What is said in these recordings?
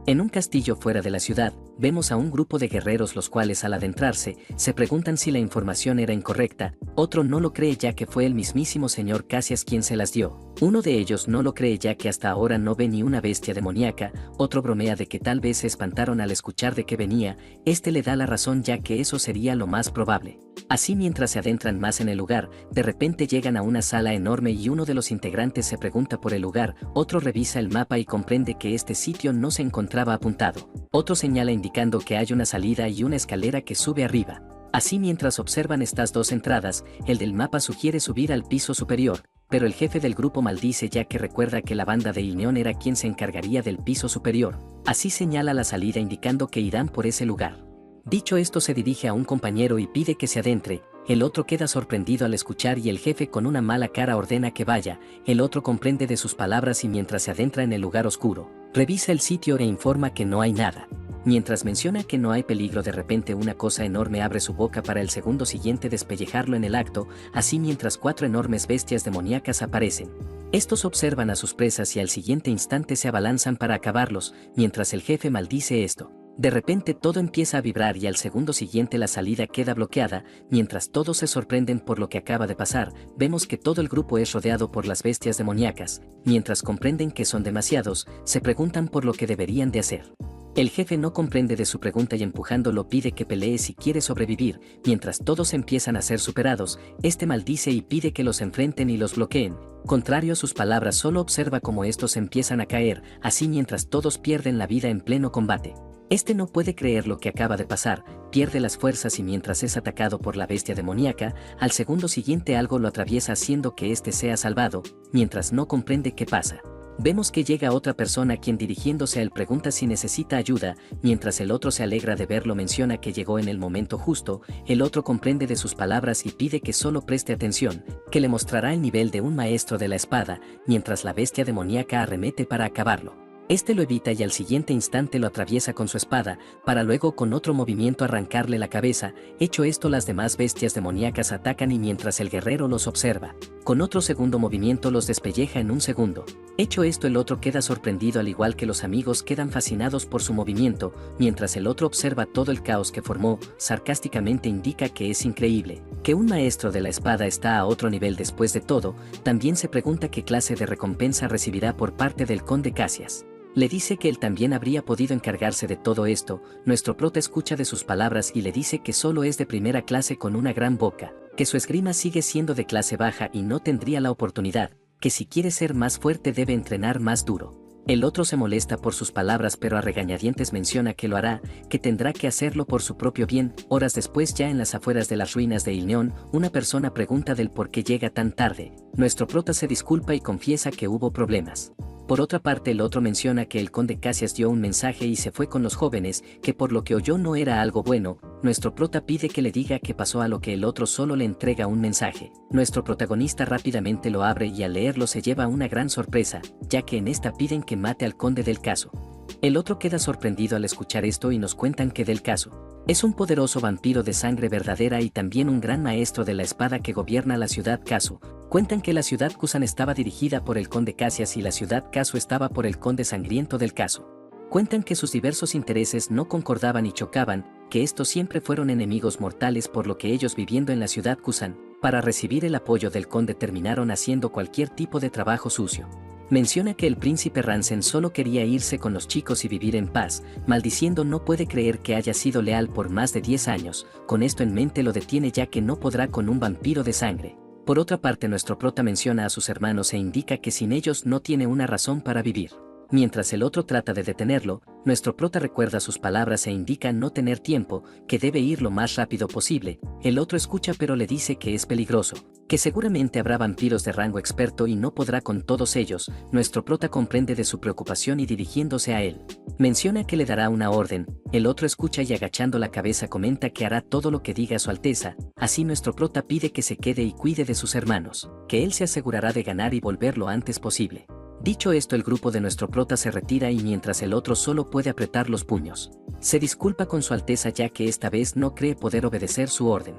En un castillo fuera de la ciudad, vemos a un grupo de guerreros los cuales al adentrarse, se preguntan si la información era incorrecta, otro no lo cree ya que fue el mismísimo señor Cassias quien se las dio. Uno de ellos no lo cree ya que hasta ahora no ve ni una bestia demoníaca, otro bromea de que tal vez se espantaron al escuchar de que venía, este le da la razón ya que eso sería lo más probable. Así mientras se adentran más en el lugar, de repente llegan a una sala enorme y uno de los integrantes se pregunta por el lugar, otro revisa el mapa y comprende que este sitio no se encontraba apuntado. Otro señala indicando que hay una salida y una escalera que sube arriba. Así mientras observan estas dos entradas, el del mapa sugiere subir al piso superior, pero el jefe del grupo maldice ya que recuerda que la banda de Ilneón era quien se encargaría del piso superior. Así señala la salida indicando que irán por ese lugar. Dicho esto se dirige a un compañero y pide que se adentre, el otro queda sorprendido al escuchar y el jefe con una mala cara ordena que vaya, el otro comprende de sus palabras y mientras se adentra en el lugar oscuro, revisa el sitio e informa que no hay nada. Mientras menciona que no hay peligro de repente una cosa enorme abre su boca para el segundo siguiente despellejarlo en el acto, así mientras 4 enormes bestias demoníacas aparecen. Estos observan a sus presas y al siguiente instante se abalanzan para acabarlos, mientras el jefe maldice esto. De repente todo empieza a vibrar y al segundo siguiente la salida queda bloqueada, mientras todos se sorprenden por lo que acaba de pasar, vemos que todo el grupo es rodeado por las bestias demoníacas, mientras comprenden que son demasiados, se preguntan por lo que deberían de hacer. El jefe no comprende de su pregunta y empujándolo pide que pelee si quiere sobrevivir, mientras todos empiezan a ser superados, este maldice y pide que los enfrenten y los bloqueen. Contrario a sus palabras solo observa cómo estos empiezan a caer, así mientras todos pierden la vida en pleno combate. Este no puede creer lo que acaba de pasar, pierde las fuerzas y mientras es atacado por la bestia demoníaca, al segundo siguiente algo lo atraviesa haciendo que éste sea salvado, mientras no comprende qué pasa. Vemos que llega otra persona quien dirigiéndose a él pregunta si necesita ayuda, mientras el otro se alegra de verlo menciona que llegó en el momento justo, el otro comprende de sus palabras y pide que solo preste atención, que le mostrará el nivel de un maestro de la espada, mientras la bestia demoníaca arremete para acabarlo. Este lo evita y al siguiente instante lo atraviesa con su espada, para luego con otro movimiento arrancarle la cabeza. Hecho esto las demás bestias demoníacas atacan y mientras el guerrero los observa, con otro segundo movimiento los despelleja en un segundo. Hecho esto el otro queda sorprendido al igual que los amigos quedan fascinados por su movimiento, mientras el otro observa todo el caos que formó, sarcásticamente indica que es increíble, que un maestro de la espada está a otro nivel después de todo, también se pregunta qué clase de recompensa recibirá por parte del conde Cassias. Le dice que él también habría podido encargarse de todo esto, nuestro prota escucha de sus palabras y le dice que solo es de primera clase con una gran boca, que su esgrima sigue siendo de clase baja y no tendría la oportunidad, que si quiere ser más fuerte debe entrenar más duro. El otro se molesta por sus palabras pero a regañadientes menciona que lo hará, que tendrá que hacerlo por su propio bien. Horas después ya en las afueras de las ruinas de Ilneón, una persona pregunta del por qué llega tan tarde. Nuestro prota se disculpa y confiesa que hubo problemas. Por otra parte el otro menciona que el conde Cassias dio un mensaje y se fue con los jóvenes, que por lo que oyó no era algo bueno. Nuestro prota pide que le diga qué pasó a lo que el otro solo le entrega un mensaje. Nuestro protagonista rápidamente lo abre y al leerlo se lleva una gran sorpresa, ya que en esta piden que mate al conde del Caso. El otro queda sorprendido al escuchar esto y nos cuentan que del Caso es un poderoso vampiro de sangre verdadera y también un gran maestro de la espada que gobierna la ciudad Caso. Cuentan que la ciudad Kusan estaba dirigida por el conde Cassias y la ciudad Caso estaba por el conde sangriento del Caso. Cuentan que sus diversos intereses no concordaban y chocaban, que estos siempre fueron enemigos mortales por lo que ellos viviendo en la ciudad Kusan, para recibir el apoyo del conde terminaron haciendo cualquier tipo de trabajo sucio. Menciona que el príncipe Ransen solo quería irse con los chicos y vivir en paz, maldiciendo no puede creer que haya sido leal por más de 10 años, con esto en mente lo detiene ya que no podrá con un vampiro de sangre. Por otra parte nuestro prota menciona a sus hermanos e indica que sin ellos no tiene una razón para vivir. Mientras el otro trata de detenerlo, nuestro prota recuerda sus palabras e indica no tener tiempo, que debe ir lo más rápido posible. El otro escucha pero le dice que es peligroso, que seguramente habrá vampiros de rango experto y no podrá con todos ellos. Nuestro prota comprende de su preocupación y dirigiéndose a él, menciona que le dará una orden. El otro escucha y agachando la cabeza comenta que hará todo lo que diga su alteza. Así nuestro prota pide que se quede y cuide de sus hermanos, que él se asegurará de ganar y volver lo antes posible. Dicho esto el grupo de nuestro prota se retira y mientras el otro solo puede apretar los puños. Se disculpa con su alteza ya que esta vez no cree poder obedecer su orden.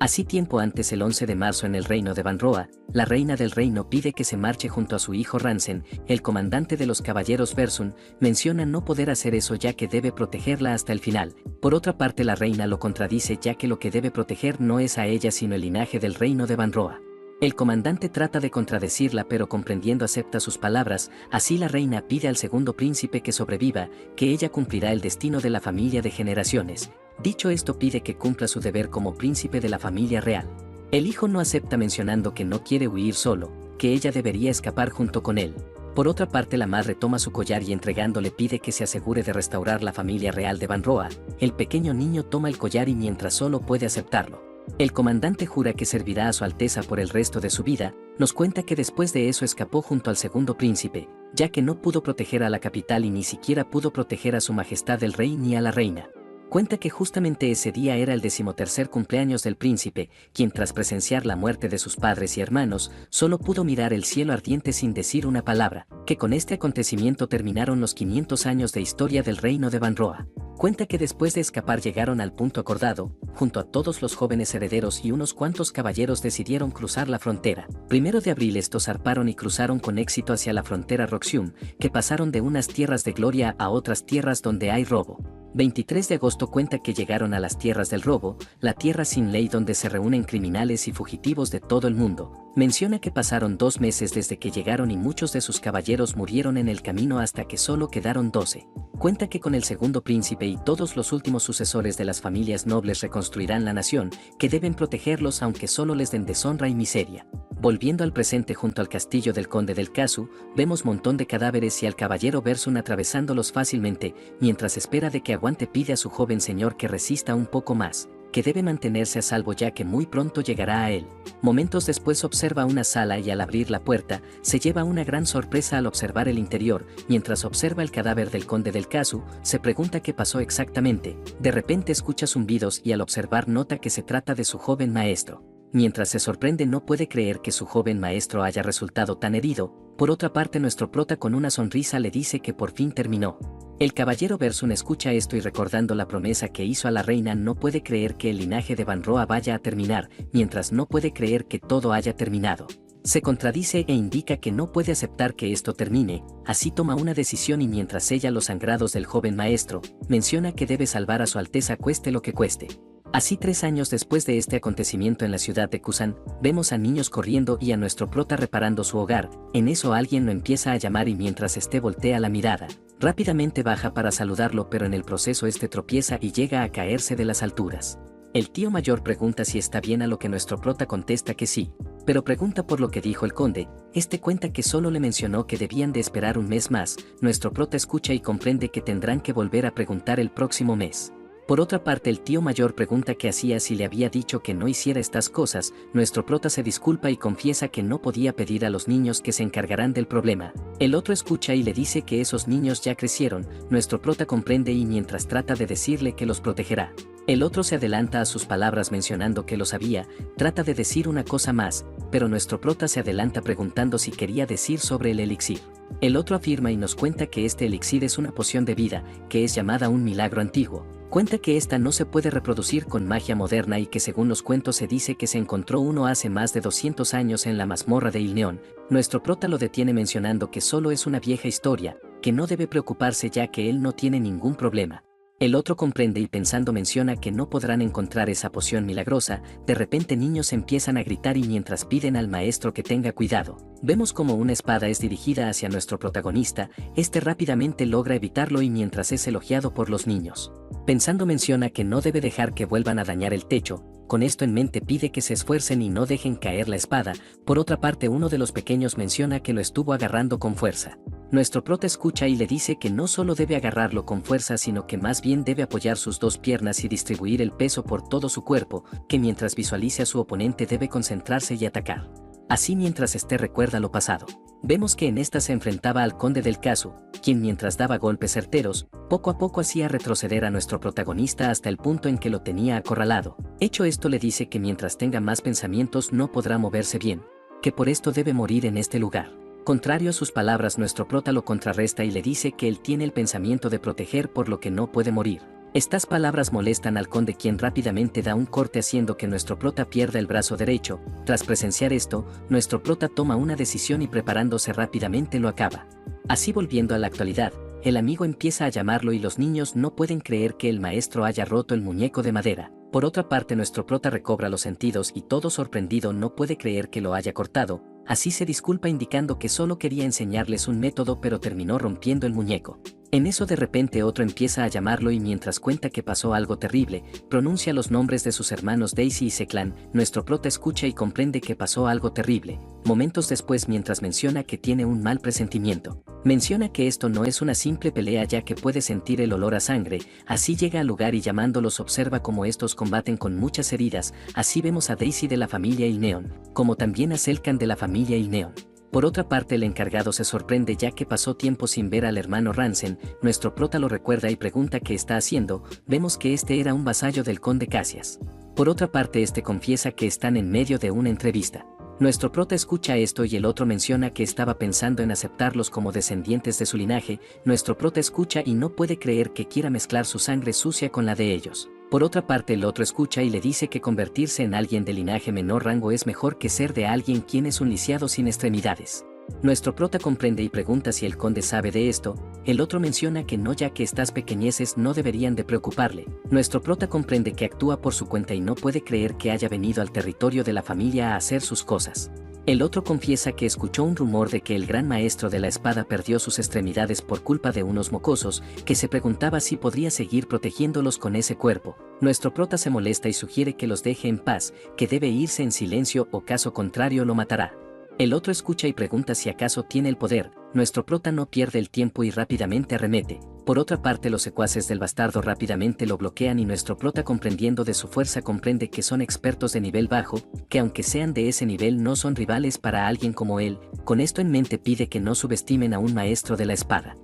Así tiempo antes el 11 de marzo en el reino de Banroa, la reina del reino pide que se marche junto a su hijo Ransen, el comandante de los caballeros Versun, menciona no poder hacer eso ya que debe protegerla hasta el final. Por otra parte la reina lo contradice ya que lo que debe proteger no es a ella sino el linaje del reino de Banroa. El comandante trata de contradecirla pero comprendiendo acepta sus palabras, así la reina pide al segundo príncipe que sobreviva, que ella cumplirá el destino de la familia de generaciones. Dicho esto pide que cumpla su deber como príncipe de la familia real. El hijo no acepta mencionando que no quiere huir solo, que ella debería escapar junto con él. Por otra parte la madre toma su collar y entregándole pide que se asegure de restaurar la familia real de Banroa. El pequeño niño toma el collar y mientras solo puede aceptarlo. El comandante jura que servirá a su alteza por el resto de su vida, nos cuenta que después de eso escapó junto al segundo príncipe, ya que no pudo proteger a la capital y ni siquiera pudo proteger a su majestad el rey ni a la reina. Cuenta que justamente ese día era el 13º cumpleaños del príncipe, quien tras presenciar la muerte de sus padres y hermanos, solo pudo mirar el cielo ardiente sin decir una palabra, que con este acontecimiento terminaron los 500 años de historia del reino de Banroa. Cuenta que después de escapar llegaron al punto acordado, junto a todos los jóvenes herederos y unos cuantos caballeros decidieron cruzar la frontera. 1 de abril estos zarparon y cruzaron con éxito hacia la frontera Roxium, que pasaron de unas tierras de gloria a otras tierras donde hay robo. 23 de agosto cuenta que llegaron a las tierras del robo, la tierra sin ley donde se reúnen criminales y fugitivos de todo el mundo. Menciona que pasaron 2 meses desde que llegaron y muchos de sus caballeros murieron en el camino hasta que solo quedaron 12. Cuenta que con el segundo príncipe y todos los últimos sucesores de las familias nobles reconstruirán la nación, que deben protegerlos aunque solo les den deshonra y miseria. Volviendo al presente junto al castillo del conde del Casu, vemos montón de cadáveres y al caballero Versun atravesándolos fácilmente, mientras espera de que aguante pide a su joven señor que resista un poco más, que debe mantenerse a salvo ya que muy pronto llegará a él. Momentos después observa una sala y al abrir la puerta, se lleva una gran sorpresa al observar el interior, mientras observa el cadáver del conde del Casu, se pregunta qué pasó exactamente, de repente escucha zumbidos y al observar nota que se trata de su joven maestro. Mientras se sorprende no puede creer que su joven maestro haya resultado tan herido. Por otra parte nuestro prota con una sonrisa le dice que por fin terminó. El caballero Versun escucha esto y recordando la promesa que hizo a la reina no puede creer que el linaje de Banroa vaya a terminar, mientras no puede creer que todo haya terminado. Se contradice e indica que no puede aceptar que esto termine, así toma una decisión y mientras sella los sangrados del joven maestro, menciona que debe salvar a su alteza cueste lo que cueste. Así 3 años después de este acontecimiento en la ciudad de Kusan, vemos a niños corriendo y a nuestro prota reparando su hogar, en eso alguien lo empieza a llamar y mientras este voltea la mirada, rápidamente baja para saludarlo pero en el proceso este tropieza y llega a caerse de las alturas. El tío mayor pregunta si está bien a lo que nuestro prota contesta que sí, pero pregunta por lo que dijo el conde, este cuenta que solo le mencionó que debían de esperar un mes más, nuestro prota escucha y comprende que tendrán que volver a preguntar el próximo mes. Por otra parte el tío mayor pregunta qué hacía si le había dicho que no hiciera estas cosas, nuestro prota se disculpa y confiesa que no podía pedir a los niños que se encargarán del problema. El otro escucha y le dice que esos niños ya crecieron, nuestro prota comprende y mientras trata de decirle que los protegerá. El otro se adelanta a sus palabras mencionando que lo sabía, trata de decir una cosa más, pero nuestro prota se adelanta preguntando si quería decir sobre el elixir. El otro afirma y nos cuenta que este elixir es una poción de vida, que es llamada un milagro antiguo. Cuenta que esta no se puede reproducir con magia moderna y que según los cuentos se dice que se encontró uno hace más de 200 años en la mazmorra de Ilneón. Nuestro prota lo detiene mencionando que solo es una vieja historia, que no debe preocuparse ya que él no tiene ningún problema. El otro comprende y pensando menciona que no podrán encontrar esa poción milagrosa, de repente niños empiezan a gritar y mientras piden al maestro que tenga cuidado. Vemos como una espada es dirigida hacia nuestro protagonista, este rápidamente logra evitarlo y mientras es elogiado por los niños. Pensando menciona que no debe dejar que vuelvan a dañar el techo, con esto en mente pide que se esfuercen y no dejen caer la espada, por otra parte uno de los pequeños menciona que lo estuvo agarrando con fuerza. Nuestro prota escucha y le dice que no solo debe agarrarlo con fuerza sino que más bien debe apoyar sus 2 piernas y distribuir el peso por todo su cuerpo, que mientras visualice a su oponente debe concentrarse y atacar. Así mientras recuerda lo pasado. Vemos que en esta se enfrentaba al conde del Casu, quien mientras daba golpes certeros, poco a poco hacía retroceder a nuestro protagonista hasta el punto en que lo tenía acorralado. Hecho esto le dice que mientras tenga más pensamientos no podrá moverse bien, que por esto debe morir en este lugar. Contrario a sus palabras nuestro prota lo contrarresta y le dice que él tiene el pensamiento de proteger por lo que no puede morir. Estas palabras molestan al conde, quien rápidamente da un corte haciendo que nuestro prota pierda el brazo derecho. Tras presenciar esto, nuestro prota toma una decisión y preparándose rápidamente lo acaba. Así, volviendo a la actualidad, el amigo empieza a llamarlo y los niños no pueden creer que el maestro haya roto el muñeco de madera. Por otra parte, nuestro prota recobra los sentidos y todo sorprendido no puede creer que lo haya cortado. Así se disculpa indicando que solo quería enseñarles un método pero terminó rompiendo el muñeco. En eso de repente otro empieza a llamarlo y mientras cuenta que pasó algo terrible, pronuncia los nombres de sus hermanos Daisy y Seclan. Nuestro prota escucha y comprende que pasó algo terrible. Momentos después, mientras menciona que tiene un mal presentimiento, menciona que esto no es una simple pelea ya que puede sentir el olor a sangre. Así llega al lugar y llamándolos observa cómo estos combaten con muchas heridas. Así vemos a Daisy de la familia Ilneon, como también a Selkan de la familia Ilneon. Por otra parte, el encargado se sorprende ya que pasó tiempo sin ver al hermano Ransen. Nuestro prota lo recuerda y pregunta qué está haciendo. Vemos que este era un vasallo del conde Cassias. Por otra parte, este confiesa que están en medio de una entrevista. Nuestro prota escucha esto y el otro menciona que estaba pensando en aceptarlos como descendientes de su linaje. Nuestro prota escucha y no puede creer que quiera mezclar su sangre sucia con la de ellos. Por otra parte, el otro escucha y le dice que convertirse en alguien de linaje menor rango es mejor que ser de alguien quien es un lisiado sin extremidades. Nuestro prota comprende y pregunta si el conde sabe de esto. El otro menciona que no, ya que estas pequeñeces no deberían de preocuparle. Nuestro prota comprende que actúa por su cuenta y no puede creer que haya venido al territorio de la familia a hacer sus cosas. El otro confiesa que escuchó un rumor de que el gran maestro de la espada perdió sus extremidades por culpa de unos mocosos, que se preguntaba si podría seguir protegiéndolos con ese cuerpo. Nuestro prota se molesta y sugiere que los deje en paz, que debe irse en silencio o caso contrario lo matará. El otro escucha y pregunta si acaso tiene el poder. Nuestro prota no pierde el tiempo y rápidamente arremete. Por otra parte, los secuaces del bastardo rápidamente lo bloquean y nuestro prota, comprendiendo de su fuerza, comprende que son expertos de nivel bajo, que aunque sean de ese nivel no son rivales para alguien como él. Con esto en mente pide que no subestimen a un maestro de la espada.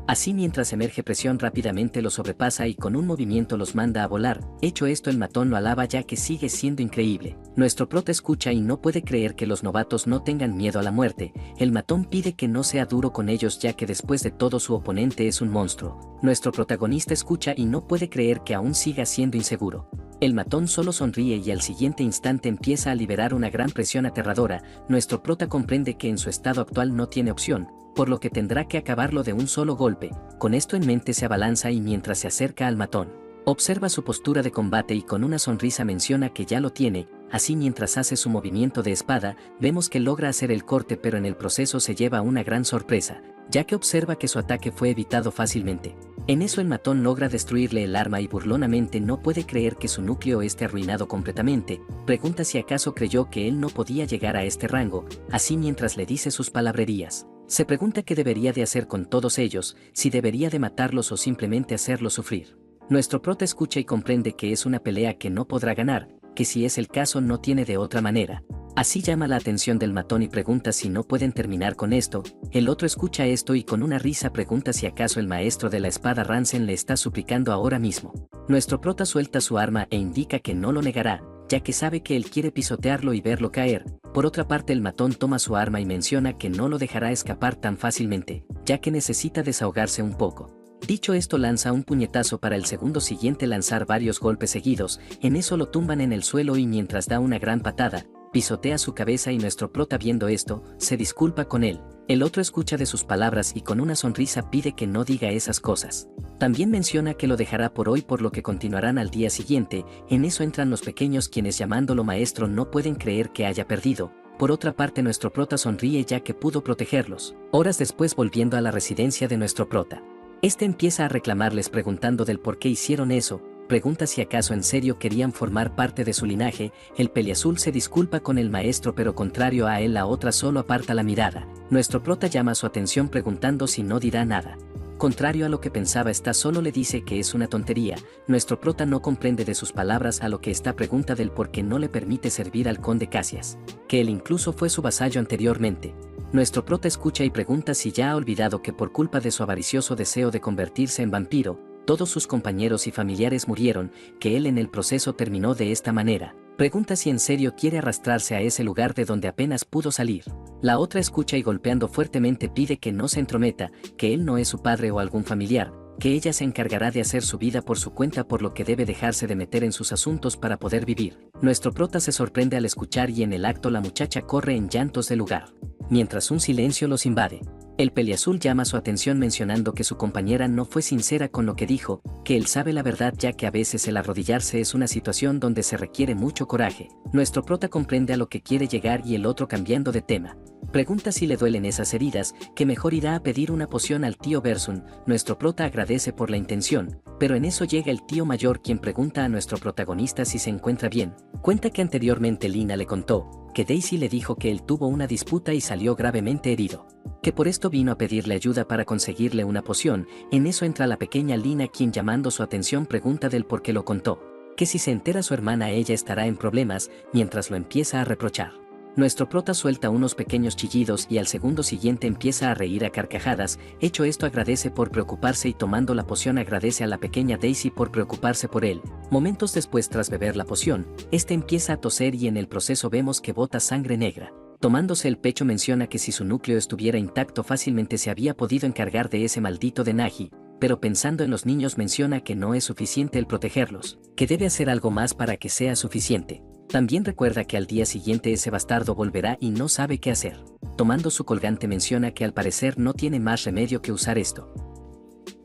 Así, mientras emerge presión, rápidamente lo sobrepasa y con un movimiento los manda a volar. Hecho esto, el matón lo alaba ya que sigue siendo increíble. Nuestro prota escucha y no puede creer que los novatos no tengan miedo a la muerte. El matón pide que no sea duro con ellos ya que después de todo su oponente es un monstruo. Nuestro protagonista escucha y no puede creer que aún siga siendo inseguro. El matón solo sonríe y al siguiente instante empieza a liberar una gran presión aterradora. Nuestro prota comprende que en su estado actual no tiene opción, por lo que tendrá que acabarlo de un solo golpe. Con esto en mente se abalanza y mientras se acerca al matón, observa su postura de combate y con una sonrisa menciona que ya lo tiene. Así, mientras hace su movimiento de espada, vemos que logra hacer el corte, pero en el proceso se lleva una gran sorpresa, ya que observa que su ataque fue evitado fácilmente. En eso el matón logra destruirle el arma y burlonamente no puede creer que su núcleo esté arruinado completamente. Pregunta si acaso creyó que él no podía llegar a este rango. Así, mientras le dice sus palabrerías, se pregunta qué debería de hacer con todos ellos, si debería de matarlos o simplemente hacerlos sufrir. Nuestro prota escucha y comprende que es una pelea que no podrá ganar, que si es el caso no tiene de otra manera. Así llama la atención del matón y pregunta si no pueden terminar con esto. El otro escucha esto y con una risa pregunta si acaso el maestro de la espada Ransen le está suplicando ahora mismo. Nuestro prota suelta su arma e indica que no lo negará, ya que sabe que él quiere pisotearlo y verlo caer. Por otra parte, el matón toma su arma y menciona que no lo dejará escapar tan fácilmente, ya que necesita desahogarse un poco. Dicho esto, lanza un puñetazo para el segundo siguiente lanzar varios golpes seguidos. En eso lo tumban en el suelo y mientras da una gran patada, pisotea su cabeza y nuestro prota, viendo esto, se disculpa con él. El otro escucha de sus palabras y con una sonrisa pide que no diga esas cosas. También menciona que lo dejará por hoy, por lo que continuarán al día siguiente. En eso entran los pequeños, quienes llamándolo maestro no pueden creer que haya perdido. Por otra parte, nuestro prota sonríe ya que pudo protegerlos. Horas después, volviendo a la residencia de nuestro prota, este empieza a reclamarles preguntando del por qué hicieron eso. Pregunta si acaso en serio querían formar parte de su linaje. El peliazul se disculpa con el maestro, pero contrario a él, la otra solo aparta la mirada. Nuestro prota llama su atención preguntando si no dirá nada. Contrario a lo que pensaba, esta solo le dice que es una tontería. Nuestro prota no comprende de sus palabras, a lo que esta pregunta del por qué no le permite servir al conde Cassias, que él incluso fue su vasallo anteriormente. Nuestro prota escucha y pregunta si ya ha olvidado que por culpa de su avaricioso deseo de convertirse en vampiro, todos sus compañeros y familiares murieron, que él en el proceso terminó de esta manera. Pregunta si en serio quiere arrastrarse a ese lugar de donde apenas pudo salir. La otra escucha y golpeando fuertemente pide que no se entrometa, que él no es su padre o algún familiar, que ella se encargará de hacer su vida por su cuenta, por lo que debe dejarse de meter en sus asuntos para poder vivir. Nuestro prota se sorprende al escuchar y en el acto la muchacha corre en llantos del lugar, mientras un silencio los invade. El peliazul llama su atención mencionando que su compañera no fue sincera con lo que dijo, que él sabe la verdad ya que a veces el arrodillarse es una situación donde se requiere mucho coraje. Nuestro prota comprende a lo que quiere llegar y el otro, cambiando de tema, pregunta si le duelen esas heridas, que mejor irá a pedir una poción al tío Bersun. Nuestro prota agradece por la intención, pero en eso llega el tío mayor, quien pregunta a nuestro protagonista si se encuentra bien. Cuenta que anteriormente Lina le contó que Daisy le dijo que él tuvo una disputa y salió gravemente herido, que por esto vino a pedirle ayuda para conseguirle una poción. En eso entra la pequeña Lina, quien llamando su atención pregunta del por qué lo contó, que si se entera su hermana ella estará en problemas, mientras lo empieza a reprochar. Nuestro prota suelta unos pequeños chillidos y al segundo siguiente empieza a reír a carcajadas. Hecho esto, agradece por preocuparse y tomando la poción agradece a la pequeña Daisy por preocuparse por él. Momentos después, tras beber la poción, este empieza a toser y en el proceso vemos que bota sangre negra. Tomándose el pecho menciona que si su núcleo estuviera intacto fácilmente se había podido encargar de ese maldito de Naji, pero pensando en los niños menciona que no es suficiente el protegerlos, que debe hacer algo más para que sea suficiente. También recuerda que al día siguiente ese bastardo volverá y no sabe qué hacer. Tomando su colgante menciona que al parecer no tiene más remedio que usar esto.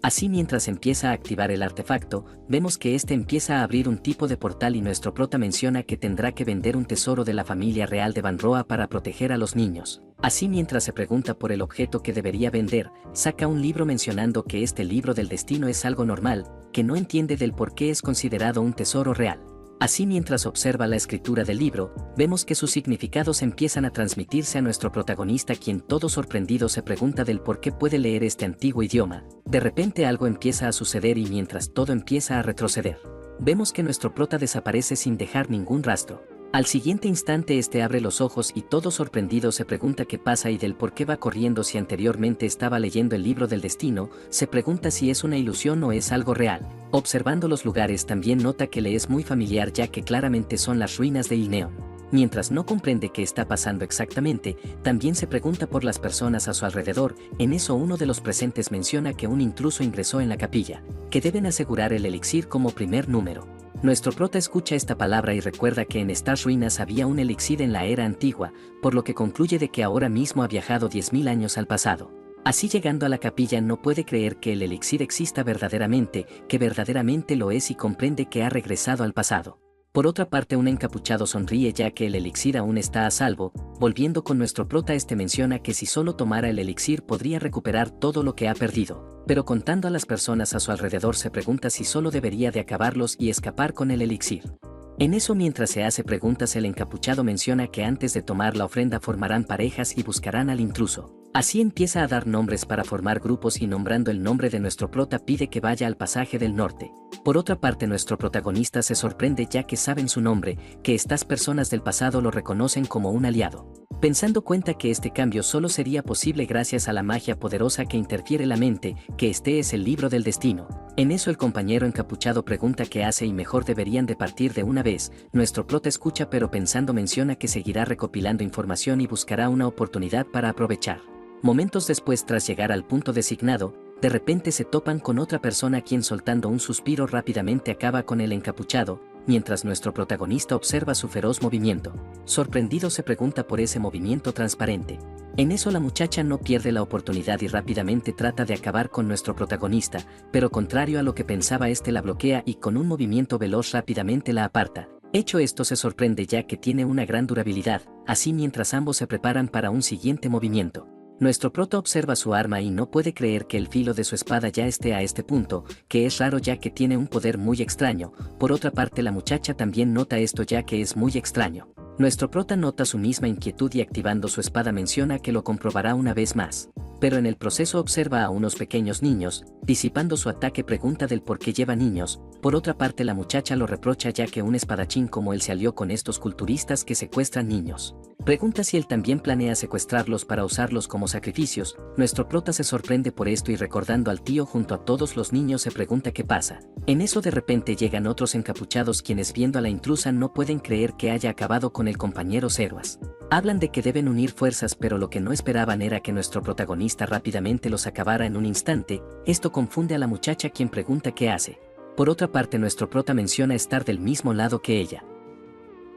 Así, mientras empieza a activar el artefacto, vemos que este empieza a abrir un tipo de portal y nuestro prota menciona que tendrá que vender un tesoro de la familia real de Van Roa para proteger a los niños. Así, mientras se pregunta por el objeto que debería vender, saca un libro mencionando que este libro del destino es algo normal, que no entiende del por qué es considerado un tesoro real. Así, mientras observa la escritura del libro, vemos que sus significados empiezan a transmitirse a nuestro protagonista, quien todo sorprendido se pregunta del por qué puede leer este antiguo idioma. De repente algo empieza a suceder y mientras todo empieza a retroceder, vemos que nuestro prota desaparece sin dejar ningún rastro. Al siguiente instante este abre los ojos y todo sorprendido se pregunta qué pasa y del por qué va corriendo si anteriormente estaba leyendo el libro del destino. Se pregunta si es una ilusión o es algo real. Observando los lugares también nota que le es muy familiar ya que claramente son las ruinas de Ilneon. Mientras no comprende qué está pasando exactamente, también se pregunta por las personas a su alrededor. En eso uno de los presentes menciona que un intruso ingresó en la capilla, que deben asegurar el elixir como primer número. Nuestro prota escucha esta palabra y recuerda que en estas ruinas había un elixir en la era antigua, por lo que concluye de que ahora mismo ha viajado 10.000 años al pasado. Así, llegando a la capilla, no puede creer que el elixir exista verdaderamente, que verdaderamente lo es, y comprende que ha regresado al pasado. Por otra parte, un encapuchado sonríe ya que el elixir aún está a salvo. Volviendo con nuestro prota, este menciona que si solo tomara el elixir podría recuperar todo lo que ha perdido, pero contando a las personas a su alrededor se pregunta si solo debería de acabarlos y escapar con el elixir. En eso, mientras se hace preguntas, el encapuchado menciona que antes de tomar la ofrenda formarán parejas y buscarán al intruso. Así empieza a dar nombres para formar grupos y nombrando el nombre de nuestro prota pide que vaya al pasaje del norte. Por otra parte, nuestro protagonista se sorprende ya que saben su nombre, que estas personas del pasado lo reconocen como un aliado. Pensando cuenta que este cambio solo sería posible gracias a la magia poderosa que interfiere la mente, que este es el libro del destino. En eso el compañero encapuchado pregunta qué hace y mejor deberían de partir de una vez. Nuestro prota escucha pero pensando menciona que seguirá recopilando información y buscará una oportunidad para aprovechar. Momentos después, tras llegar al punto designado, de repente se topan con otra persona quien soltando un suspiro rápidamente acaba con el encapuchado, mientras nuestro protagonista observa su feroz movimiento. Sorprendido se pregunta por ese movimiento transparente. En eso la muchacha no pierde la oportunidad y rápidamente trata de acabar con nuestro protagonista, pero contrario a lo que pensaba, este la bloquea y con un movimiento veloz rápidamente la aparta. Hecho esto, se sorprende ya que tiene una gran durabilidad. Así, mientras ambos se preparan para un siguiente movimiento, nuestro prota observa su arma y no puede creer que el filo de su espada ya esté a este punto, que es raro ya que tiene un poder muy extraño. Por otra parte, la muchacha también nota esto ya que es muy extraño. Nuestro prota nota su misma inquietud y activando su espada menciona que lo comprobará una vez más. Pero en el proceso observa a unos pequeños niños, disipando su ataque pregunta del por qué lleva niños. Por otra parte, la muchacha lo reprocha ya que un espadachín como él se alió con estos culturistas que secuestran niños. Pregunta si él también planea secuestrarlos para usarlos como sacrificios. Nuestro prota se sorprende por esto y recordando al tío junto a todos los niños se pregunta qué pasa. En eso de repente llegan otros encapuchados quienes viendo a la intrusa no pueden creer que haya acabado con el compañero Servas. Hablan de que deben unir fuerzas pero lo que no esperaban era que nuestro protagonista rápidamente los acabara en un instante. Esto confunde a la muchacha quien pregunta qué hace. Por otra parte nuestro prota menciona estar del mismo lado que ella.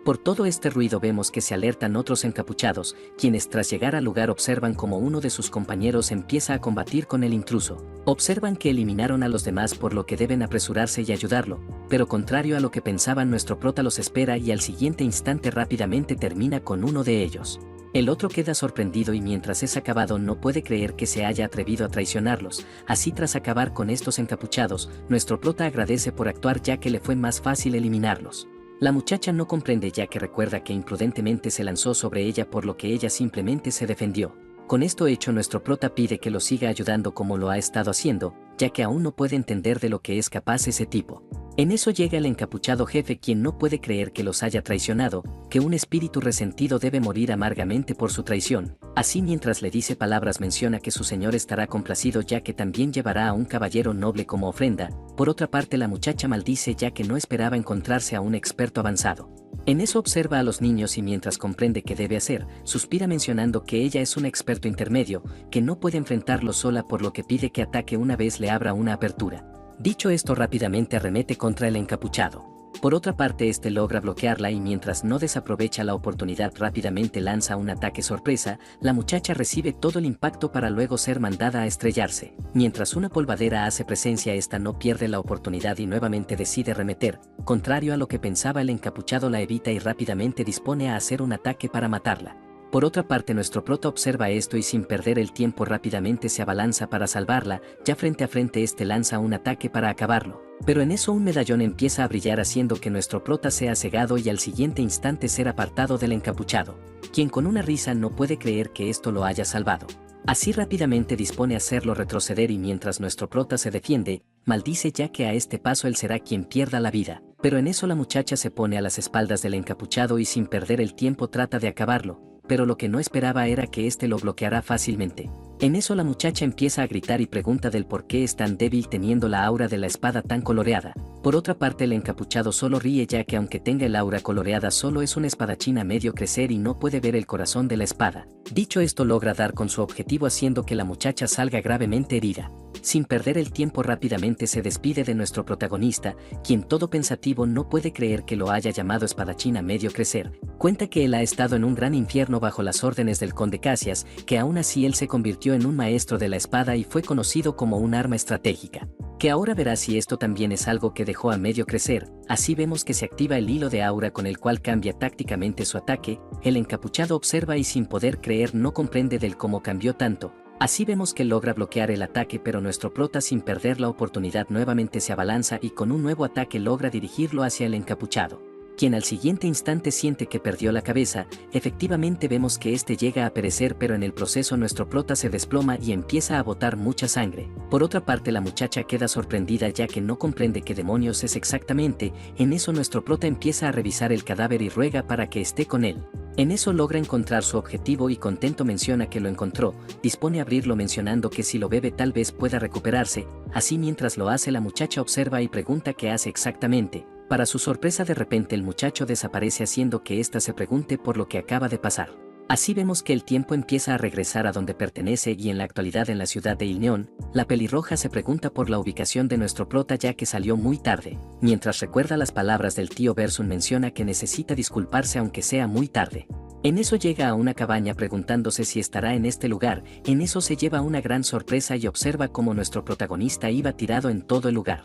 Por todo este ruido vemos que se alertan otros encapuchados, quienes tras llegar al lugar observan como uno de sus compañeros empieza a combatir con el intruso. Observan que eliminaron a los demás por lo que deben apresurarse y ayudarlo, pero contrario a lo que pensaban nuestro prota los espera y al siguiente instante rápidamente termina con uno de ellos. El otro queda sorprendido y mientras es acabado no puede creer que se haya atrevido a traicionarlos, así tras acabar con estos encapuchados, nuestro prota agradece por actuar ya que le fue más fácil eliminarlos. La muchacha no comprende ya que recuerda que imprudentemente se lanzó sobre ella por lo que ella simplemente se defendió. Con esto hecho nuestro prota pide que lo siga ayudando como lo ha estado haciendo, ya que aún no puede entender de lo que es capaz ese tipo. En eso llega el encapuchado jefe quien no puede creer que los haya traicionado, que un espíritu resentido debe morir amargamente por su traición. Así mientras le dice palabras menciona que su señor estará complacido ya que también llevará a un caballero noble como ofrenda. Por otra parte la muchacha maldice ya que no esperaba encontrarse a un experto avanzado. En eso observa a los niños y mientras comprende qué debe hacer, suspira mencionando que ella es un experto intermedio, que no puede enfrentarlo sola por lo que pide que ataque una vez le abra una apertura. Dicho esto rápidamente arremete contra el encapuchado. Por otra parte este logra bloquearla y mientras no desaprovecha la oportunidad rápidamente lanza un ataque sorpresa, la muchacha recibe todo el impacto para luego ser mandada a estrellarse. Mientras una polvadera hace presencia esta no pierde la oportunidad y nuevamente decide remeter, contrario a lo que pensaba el encapuchado la evita y rápidamente dispone a hacer un ataque para matarla. Por otra parte nuestro prota observa esto y sin perder el tiempo rápidamente se abalanza para salvarla, ya frente a frente este lanza un ataque para acabarlo. Pero en eso un medallón empieza a brillar haciendo que nuestro prota sea cegado y al siguiente instante ser apartado del encapuchado, quien con una risa no puede creer que esto lo haya salvado. Así rápidamente dispone a hacerlo retroceder y mientras nuestro prota se defiende, maldice ya que a este paso él será quien pierda la vida. Pero en eso la muchacha se pone a las espaldas del encapuchado y sin perder el tiempo trata de acabarlo, pero lo que no esperaba era que éste lo bloqueará fácilmente. En eso la muchacha empieza a gritar y pregunta del por qué es tan débil teniendo la aura de la espada tan coloreada. Por otra parte el encapuchado solo ríe ya que aunque tenga el aura coloreada solo es un espadachín a medio crecer y no puede ver el corazón de la espada. Dicho esto logra dar con su objetivo haciendo que la muchacha salga gravemente herida. Sin perder el tiempo rápidamente se despide de nuestro protagonista, quien todo pensativo no puede creer que lo haya llamado espadachín a medio crecer. Cuenta que él ha estado en un gran infierno bajo las órdenes del conde Cassias, que aún así él se convirtió en un maestro de la espada y fue conocido como un arma estratégica. Que ahora verá si esto también es algo que dejó a medio crecer. Así vemos que se activa el hilo de aura con el cual cambia tácticamente su ataque. El encapuchado observa y sin poder creer no comprende del cómo cambió tanto. Así vemos que logra bloquear el ataque pero nuestro prota sin perder la oportunidad nuevamente se abalanza y con un nuevo ataque logra dirigirlo hacia el encapuchado, quien al siguiente instante siente que perdió la cabeza. Efectivamente vemos que este llega a perecer pero en el proceso nuestro prota se desploma y empieza a botar mucha sangre. Por otra parte la muchacha queda sorprendida ya que no comprende qué demonios es exactamente. En eso nuestro prota empieza a revisar el cadáver y ruega para que esté con él. En eso logra encontrar su objetivo y contento menciona que lo encontró, dispone a abrirlo mencionando que si lo bebe tal vez pueda recuperarse. Así mientras lo hace la muchacha observa y pregunta qué hace exactamente. Para su sorpresa de repente el muchacho desaparece haciendo que ésta se pregunte por lo que acaba de pasar. Así vemos que el tiempo empieza a regresar a donde pertenece y en la actualidad en la ciudad de Ilneón, la pelirroja se pregunta por la ubicación de nuestro prota ya que salió muy tarde. Mientras recuerda las palabras del tío Bersun menciona que necesita disculparse aunque sea muy tarde. En eso llega a una cabaña preguntándose si estará en este lugar. En eso se lleva una gran sorpresa y observa cómo nuestro protagonista iba tirado en todo el lugar.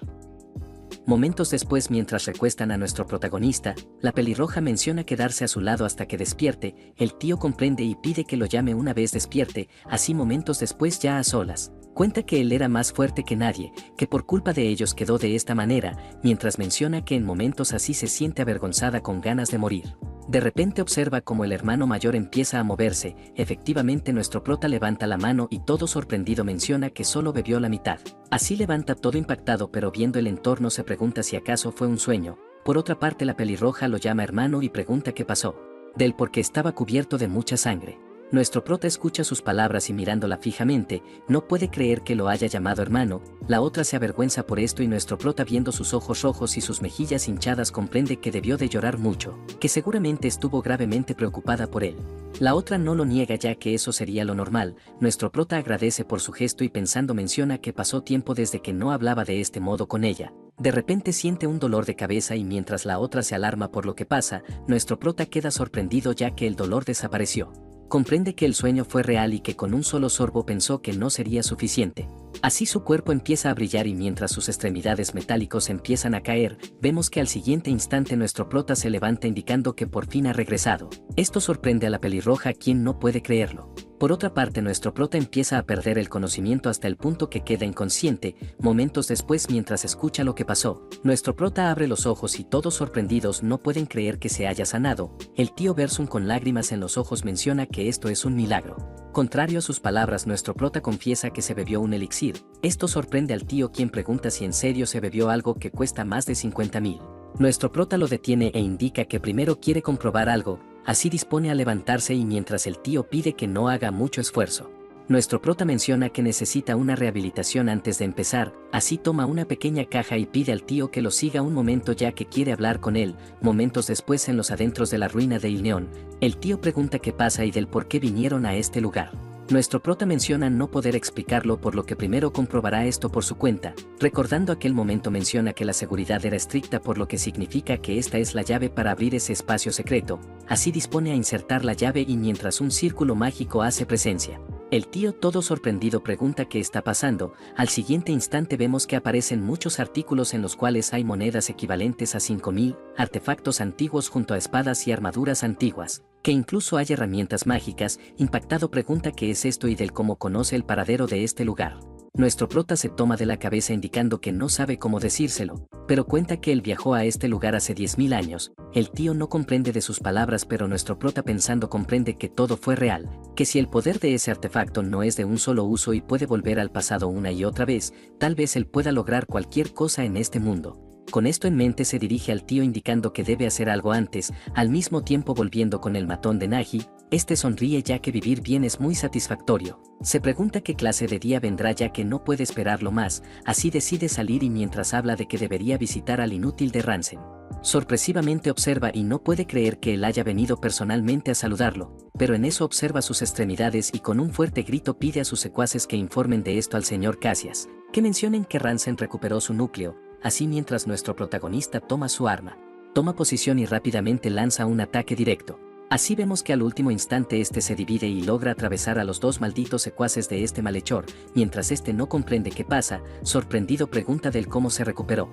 Momentos después mientras recuestan a nuestro protagonista, la pelirroja menciona quedarse a su lado hasta que despierte. El tío comprende y pide que lo llame una vez despierte. Así momentos después ya a solas, cuenta que él era más fuerte que nadie, que por culpa de ellos quedó de esta manera, mientras menciona que en momentos así se siente avergonzada con ganas de morir. De repente observa como el hermano mayor empieza a moverse. Efectivamente nuestro prota levanta la mano y todo sorprendido menciona que solo bebió la mitad. Así levanta todo impactado pero viendo el entorno se pregunta si acaso fue un sueño. Por otra parte la pelirroja lo llama hermano y pregunta qué pasó. del porque estaba cubierto de mucha sangre. Nuestro prota escucha sus palabras y mirándola fijamente, no puede creer que lo haya llamado hermano. La otra se avergüenza por esto y nuestro prota, viendo sus ojos rojos y sus mejillas hinchadas, comprende que debió de llorar mucho, que seguramente estuvo gravemente preocupada por él. La otra no lo niega, ya que eso sería lo normal. Nuestro prota agradece por su gesto y pensando menciona que pasó tiempo desde que no hablaba de este modo con ella. De repente siente un dolor de cabeza y mientras la otra se alarma por lo que pasa, nuestro prota queda sorprendido ya que el dolor desapareció. Comprende que el sueño fue real y que con un solo sorbo pensó que no sería suficiente. Así su cuerpo empieza a brillar y mientras sus extremidades metálicos empiezan a caer, vemos que al siguiente instante nuestro prota se levanta indicando que por fin ha regresado. Esto sorprende a la pelirroja, quien no puede creerlo. Por otra parte, nuestro prota empieza a perder el conocimiento hasta el punto que queda inconsciente. Momentos después, mientras escucha lo que pasó, nuestro prota abre los ojos y todos sorprendidos no pueden creer que se haya sanado. El tío Versum, con lágrimas en los ojos, menciona que esto es un milagro. Contrario a sus palabras, nuestro prota confiesa que se bebió un elixir. Esto sorprende al tío, quien pregunta si en serio se bebió algo que cuesta más de 50,000. Nuestro prota lo detiene e indica que primero quiere comprobar algo. Así dispone a levantarse y mientras el tío pide que no haga mucho esfuerzo. Nuestro prota menciona que necesita una rehabilitación antes de empezar, así toma una pequeña caja y pide al tío que lo siga un momento ya que quiere hablar con él. Momentos después, en los adentros de la ruina de Ilneón, el tío pregunta qué pasa y del por qué vinieron a este lugar. Nuestro prota menciona no poder explicarlo, por lo que primero comprobará esto por su cuenta. Recordando aquel momento, menciona que la seguridad era estricta, por lo que significa que esta es la llave para abrir ese espacio secreto. Así dispone a insertar la llave y mientras un círculo mágico hace presencia. El tío, todo sorprendido, pregunta qué está pasando. Al siguiente instante vemos que aparecen muchos artículos en los cuales hay monedas equivalentes a 5,000, artefactos antiguos junto a espadas y armaduras antiguas, que incluso hay herramientas mágicas. Impactado pregunta qué es esto y del cómo conoce el paradero de este lugar. Nuestro prota se toma de la cabeza indicando que no sabe cómo decírselo, pero cuenta que él viajó a este lugar hace 10,000 años. El tío no comprende de sus palabras, pero nuestro prota, pensando, comprende que todo fue real, que si el poder de ese artefacto no es de un solo uso y puede volver al pasado una y otra vez, tal vez él pueda lograr cualquier cosa en este mundo. Con esto en mente se dirige al tío indicando que debe hacer algo antes, al mismo tiempo volviendo con el matón de Nagi. Este sonríe ya que vivir bien es muy satisfactorio. Se pregunta qué clase de día vendrá ya que no puede esperarlo más, así decide salir y mientras habla de que debería visitar al inútil de Ransen. Sorpresivamente observa y no puede creer que él haya venido personalmente a saludarlo, pero en eso observa sus extremidades y con un fuerte grito pide a sus secuaces que informen de esto al señor Cassias, que mencionen que Ransen recuperó su núcleo. Así mientras nuestro protagonista toma su arma, toma posición y rápidamente lanza un ataque directo. Así vemos que al último instante este se divide y logra atravesar a los dos malditos secuaces de este malhechor. Mientras este no comprende qué pasa, sorprendido pregunta del cómo se recuperó.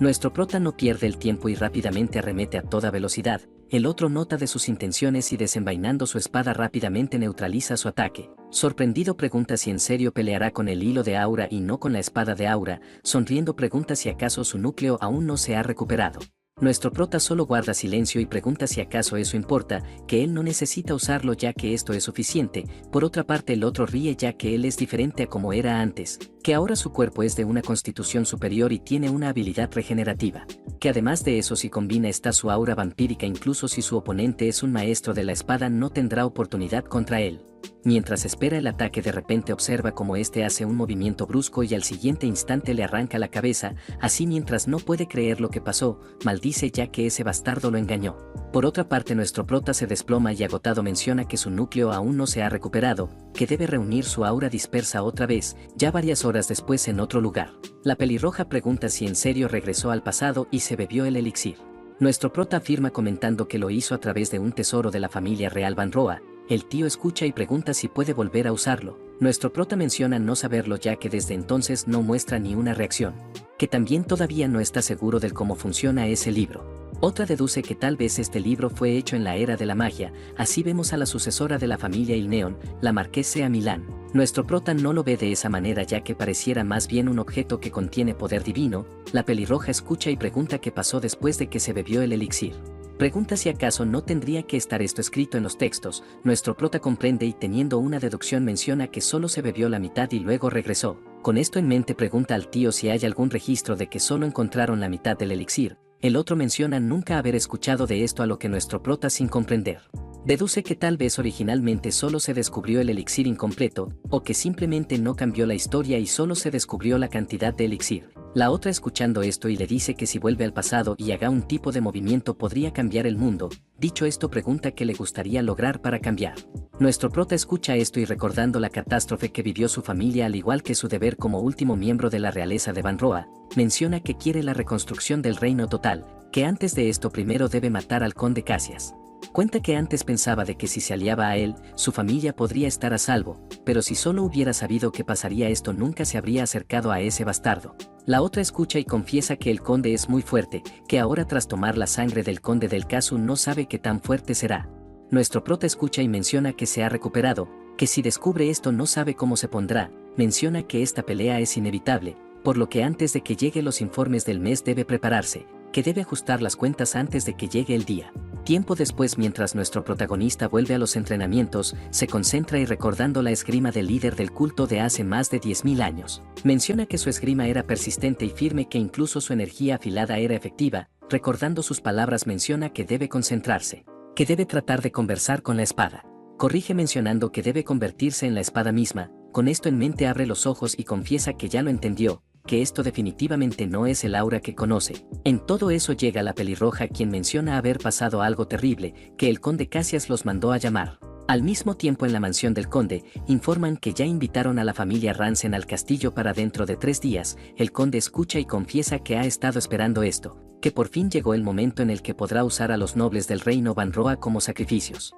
Nuestro prota no pierde el tiempo y rápidamente arremete a toda velocidad. El otro nota de sus intenciones y desenvainando su espada rápidamente neutraliza su ataque. Sorprendido pregunta si en serio peleará con el hilo de Aura y no con la espada de Aura. Sonriendo pregunta si acaso su núcleo aún no se ha recuperado. Nuestro prota solo guarda silencio y pregunta si acaso eso importa, que él no necesita usarlo ya que esto es suficiente. Por otra parte, el otro ríe ya que él es diferente a como era antes, que ahora su cuerpo es de una constitución superior y tiene una habilidad regenerativa, que además de eso, si combina esta su aura vampírica, incluso si su oponente es un maestro de la espada no tendrá oportunidad contra él. Mientras espera el ataque, de repente observa como este hace un movimiento brusco y al siguiente instante le arranca la cabeza. Así mientras no puede creer lo que pasó, maldice ya que ese bastardo lo engañó. Por otra parte, nuestro prota se desploma y agotado menciona que su núcleo aún no se ha recuperado, que debe reunir su aura dispersa otra vez, ya varias horas después en otro lugar. La pelirroja pregunta si en serio regresó al pasado y se bebió el elixir. Nuestro prota afirma comentando que lo hizo a través de un tesoro de la familia real Van Roa. El tío escucha y pregunta si puede volver a usarlo. Nuestro prota menciona no saberlo ya que desde entonces no muestra ni una reacción, que también todavía no está seguro del cómo funciona ese libro. Otra deduce que tal vez este libro fue hecho en la era de la magia. Así vemos a la sucesora de la familia Ilneón, la marquesa Milán. Nuestro prota no lo ve de esa manera ya que pareciera más bien un objeto que contiene poder divino. La pelirroja escucha y pregunta qué pasó después de que se bebió el elixir. Pregunta si acaso no tendría que estar esto escrito en los textos. Nuestro prota comprende y teniendo una deducción menciona que solo se bebió la mitad y luego regresó. Con esto en mente pregunta al tío si hay algún registro de que solo encontraron la mitad del elixir. el otro menciona nunca haber escuchado de esto, a lo que nuestro prota, sin comprender, deduce que tal vez originalmente solo se descubrió el elixir incompleto, o que simplemente no cambió la historia y solo se descubrió la cantidad de elixir. La otra, escuchando esto, y le dice que si vuelve al pasado y haga un tipo de movimiento podría cambiar el mundo. Dicho esto, pregunta qué le gustaría lograr para cambiar. Nuestro prota escucha esto y, recordando la catástrofe que vivió su familia al igual que su deber como último miembro de la realeza de Banroa, menciona que quiere la reconstrucción del reino total, que antes de esto primero debe matar al conde Cassias. Cuenta que antes pensaba de que si se aliaba a él, su familia podría estar a salvo, pero si solo hubiera sabido que pasaría esto nunca se habría acercado a ese bastardo. La otra escucha y confiesa que el conde es muy fuerte, que ahora tras tomar la sangre del conde del Casu no sabe qué tan fuerte será. Nuestro prota escucha y menciona que se ha recuperado, que si descubre esto no sabe cómo se pondrá, menciona que esta pelea es inevitable, por lo que antes de que llegue los informes del mes debe prepararse, que debe ajustar las cuentas antes de que llegue el día. Tiempo después, mientras nuestro protagonista vuelve a los entrenamientos, se concentra y recordando la esgrima del líder del culto de hace más de 10.000 años. Menciona que su esgrima era persistente y firme, que incluso su energía afilada era efectiva. Recordando sus palabras, menciona que debe concentrarse, que debe tratar de conversar con la espada. Corrige mencionando que debe convertirse en la espada misma. Con esto en mente abre los ojos y confiesa que ya lo entendió, que esto definitivamente no es el aura que conoce. En todo eso llega la pelirroja, quien menciona haber pasado algo terrible, que el conde Cassias los mandó a llamar. Al mismo tiempo, en la mansión del conde, informan que ya invitaron a la familia Ransen al castillo para dentro de 3 días. El conde escucha y confiesa que ha estado esperando esto, que por fin llegó el momento en el que podrá usar a los nobles del reino Banroa como sacrificios.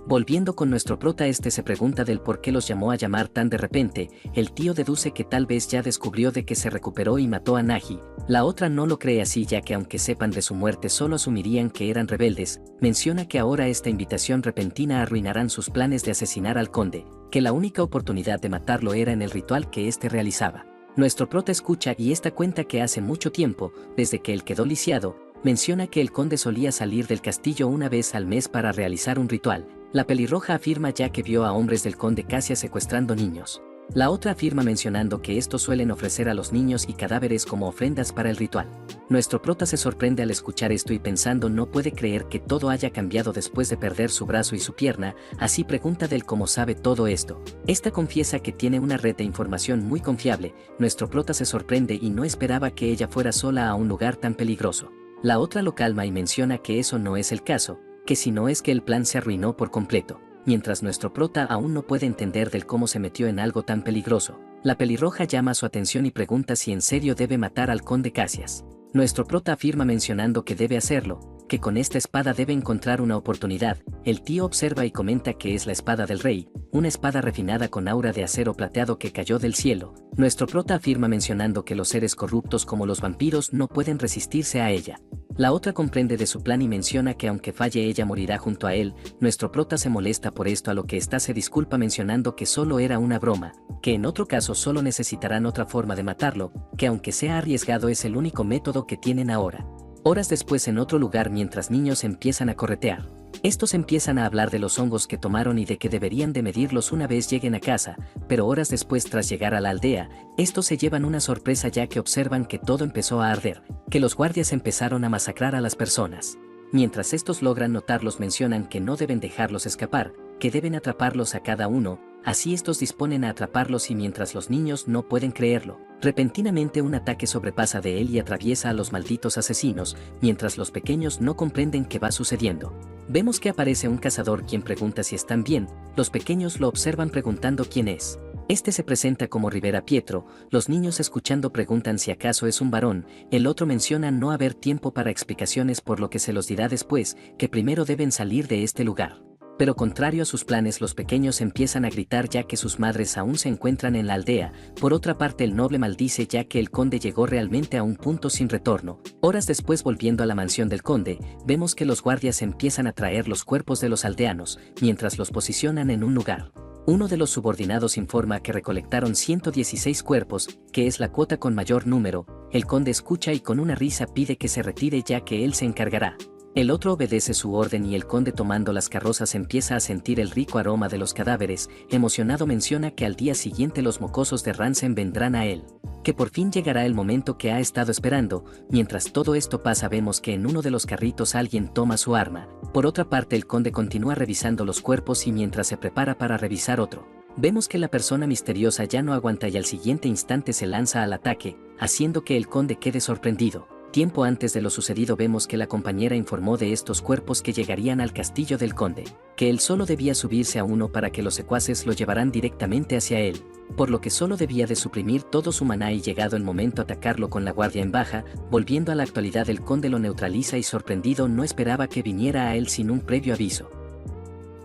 Volviendo con nuestro prota, este se pregunta del por qué los llamó a llamar tan de repente. El tío deduce que tal vez ya descubrió de que se recuperó y mató a Naji. La otra no lo cree así, ya que aunque sepan de su muerte solo asumirían que eran rebeldes. Menciona que ahora esta invitación repentina arruinarán sus planes de asesinar al conde, que la única oportunidad de matarlo era en el ritual que éste realizaba. Nuestro prota escucha y esta cuenta que hace mucho tiempo, desde que él quedó lisiado, menciona que el conde solía salir del castillo una vez al mes para realizar un ritual. La pelirroja afirma ya que vio a hombres del conde Cassias secuestrando niños. La otra afirma mencionando que estos suelen ofrecer a los niños y cadáveres como ofrendas para el ritual. Nuestro prota se sorprende al escuchar esto y pensando no puede creer que todo haya cambiado después de perder su brazo y su pierna, así pregunta del cómo sabe todo esto. Esta confiesa que tiene una red de información muy confiable. Nuestro prota se sorprende y no esperaba que ella fuera sola a un lugar tan peligroso. La otra lo calma y menciona que eso no es el caso, que si no es que el plan se arruinó por completo. Mientras nuestro prota aún no puede entender del cómo se metió en algo tan peligroso, la pelirroja llama su atención y pregunta si en serio debe matar al conde Cassias. Nuestro prota afirma mencionando que debe hacerlo, que con esta espada debe encontrar una oportunidad. El tío observa y comenta que es la espada del rey, una espada refinada con aura de acero plateado que cayó del cielo. Nuestro prota afirma mencionando que los seres corruptos como los vampiros no pueden resistirse a ella. La otra comprende de su plan y menciona que aunque falle ella morirá junto a él. Nuestro prota se molesta por esto, a lo que ésta se disculpa mencionando que solo era una broma, que en otro caso solo necesitarán otra forma de matarlo, que aunque sea arriesgado es el único método que tienen ahora. Horas después, en otro lugar, mientras niños empiezan a corretear, estos empiezan a hablar de los hongos que tomaron y de que deberían de medirlos una vez lleguen a casa, pero horas después, tras llegar a la aldea, estos se llevan una sorpresa ya que observan que todo empezó a arder, que los guardias empezaron a masacrar a las personas. Mientras estos logran notarlos, mencionan que no deben dejarlos escapar, que deben atraparlos a cada uno. Así estos disponen a atraparlos y mientras los niños no pueden creerlo, repentinamente un ataque sobrepasa de él y atraviesa a los malditos asesinos, mientras los pequeños no comprenden qué va sucediendo. Vemos que aparece un cazador quien pregunta si están bien. Los pequeños lo observan preguntando quién es. Este se presenta como Rivera Pietro. Los niños escuchando preguntan si acaso es un varón. El otro menciona no haber tiempo para explicaciones, por lo que se los dirá después, que primero deben salir de este lugar. Pero contrario a sus planes, los pequeños empiezan a gritar ya que sus madres aún se encuentran en la aldea. Por otra parte, el noble maldice ya que el conde llegó realmente a un punto sin retorno. Horas después, volviendo a la mansión del conde, vemos que los guardias empiezan a traer los cuerpos de los aldeanos, mientras los posicionan en un lugar. Uno de los subordinados informa que recolectaron 116 cuerpos, que es la cuota con mayor número. El conde escucha y con una risa pide que se retire ya que él se encargará. El otro obedece su orden y el conde tomando las carrozas empieza a sentir el rico aroma de los cadáveres. Emocionado menciona que al día siguiente los mocosos de Ransen vendrán a él, que por fin llegará el momento que ha estado esperando. Mientras todo esto pasa vemos que en uno de los carritos alguien toma su arma. Por otra parte el conde continúa revisando los cuerpos y mientras se prepara para revisar otro, vemos que la persona misteriosa ya no aguanta y al siguiente instante se lanza al ataque, haciendo que el conde quede sorprendido. Tiempo antes de lo sucedido vemos que la compañera informó de estos cuerpos que llegarían al castillo del conde, que él solo debía subirse a uno para que los secuaces lo llevaran directamente hacia él, por lo que solo debía de suprimir todo su maná y llegado el momento atacarlo con la guardia en baja. Volviendo a la actualidad el conde lo neutraliza y sorprendido no esperaba que viniera a él sin un previo aviso.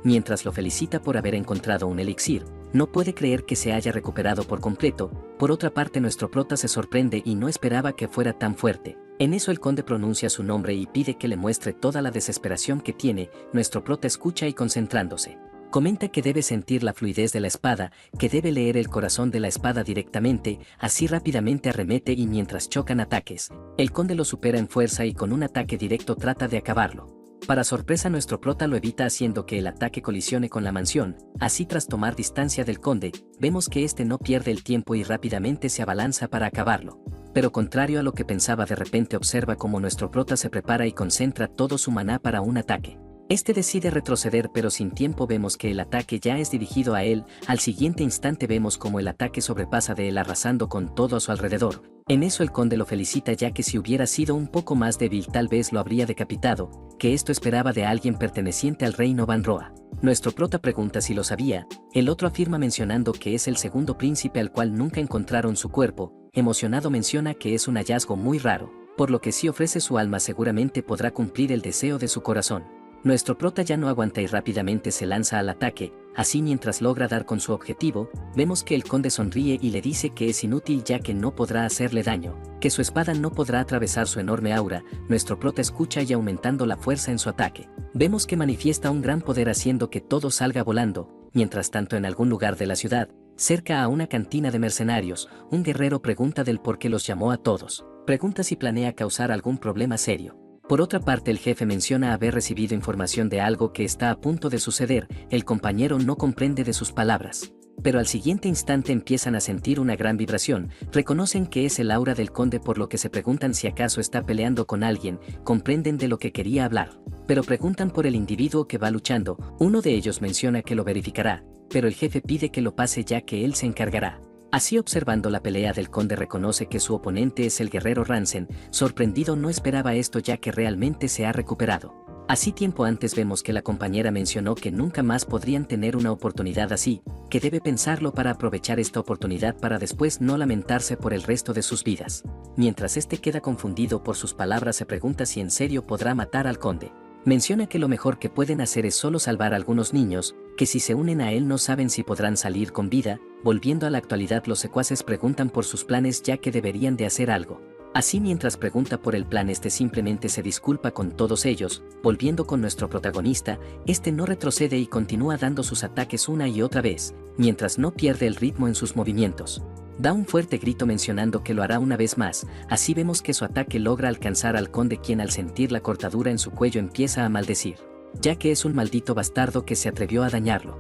Mientras lo felicita por haber encontrado un elixir, no puede creer que se haya recuperado por completo. Por otra parte nuestro prota se sorprende y no esperaba que fuera tan fuerte. En eso el conde pronuncia su nombre y pide que le muestre toda la desesperación que tiene. Nuestro prota escucha y concentrándose, comenta que debe sentir la fluidez de la espada, que debe leer el corazón de la espada directamente, así rápidamente arremete y mientras chocan ataques, el conde lo supera en fuerza y con un ataque directo trata de acabarlo. Para sorpresa nuestro prota lo evita haciendo que el ataque colisione con la mansión. Así tras tomar distancia del conde, vemos que este no pierde el tiempo y rápidamente se abalanza para acabarlo. Pero contrario a lo que pensaba, de repente observa cómo nuestro prota se prepara y concentra todo su maná para un ataque. Este decide retroceder pero sin tiempo vemos que el ataque ya es dirigido a él. Al siguiente instante vemos como el ataque sobrepasa de él arrasando con todo a su alrededor. En eso el conde lo felicita ya que si hubiera sido un poco más débil tal vez lo habría decapitado, que esto esperaba de alguien perteneciente al reino Van Roa. Nuestro prota pregunta si lo sabía, el otro afirma mencionando que es el segundo príncipe al cual nunca encontraron su cuerpo. Emocionado menciona que es un hallazgo muy raro, por lo que si ofrece su alma seguramente podrá cumplir el deseo de su corazón. Nuestro prota ya no aguanta y rápidamente se lanza al ataque. Así mientras logra dar con su objetivo, vemos que el conde sonríe y le dice que es inútil ya que no podrá hacerle daño, que su espada no podrá atravesar su enorme aura. Nuestro prota escucha y aumentando la fuerza en su ataque, vemos que manifiesta un gran poder haciendo que todo salga volando. Mientras tanto en algún lugar de la ciudad, cerca a una cantina de mercenarios, un guerrero pregunta del por qué los llamó a todos. Pregunta si planea causar algún problema serio. Por otra parte el jefe menciona haber recibido información de algo que está a punto de suceder. El compañero no comprende de sus palabras, pero al siguiente instante empiezan a sentir una gran vibración. Reconocen que es el aura del conde por lo que se preguntan si acaso está peleando con alguien. Comprenden de lo que quería hablar, pero preguntan por el individuo que va luchando. Uno de ellos menciona que lo verificará, pero el jefe pide que lo pase ya que él se encargará. Así observando la pelea del conde reconoce que su oponente es el guerrero Ransen. Sorprendido no esperaba esto ya que realmente se ha recuperado. Así tiempo antes vemos que la compañera mencionó que nunca más podrían tener una oportunidad así, que debe pensarlo para aprovechar esta oportunidad para después no lamentarse por el resto de sus vidas. Mientras este queda confundido por sus palabras se pregunta si en serio podrá matar al conde. Menciona que lo mejor que pueden hacer es solo salvar a algunos niños, que si se unen a él no saben si podrán salir con vida. Volviendo a la actualidad los secuaces preguntan por sus planes ya que deberían de hacer algo. Así mientras pregunta por el plan este simplemente se disculpa con todos ellos. Volviendo con nuestro protagonista, este no retrocede y continúa dando sus ataques una y otra vez, mientras no pierde el ritmo en sus movimientos. Da un fuerte grito mencionando que lo hará una vez más. Así vemos que su ataque logra alcanzar al conde quien al sentir la cortadura en su cuello empieza a maldecir, ya que es un maldito bastardo que se atrevió a dañarlo.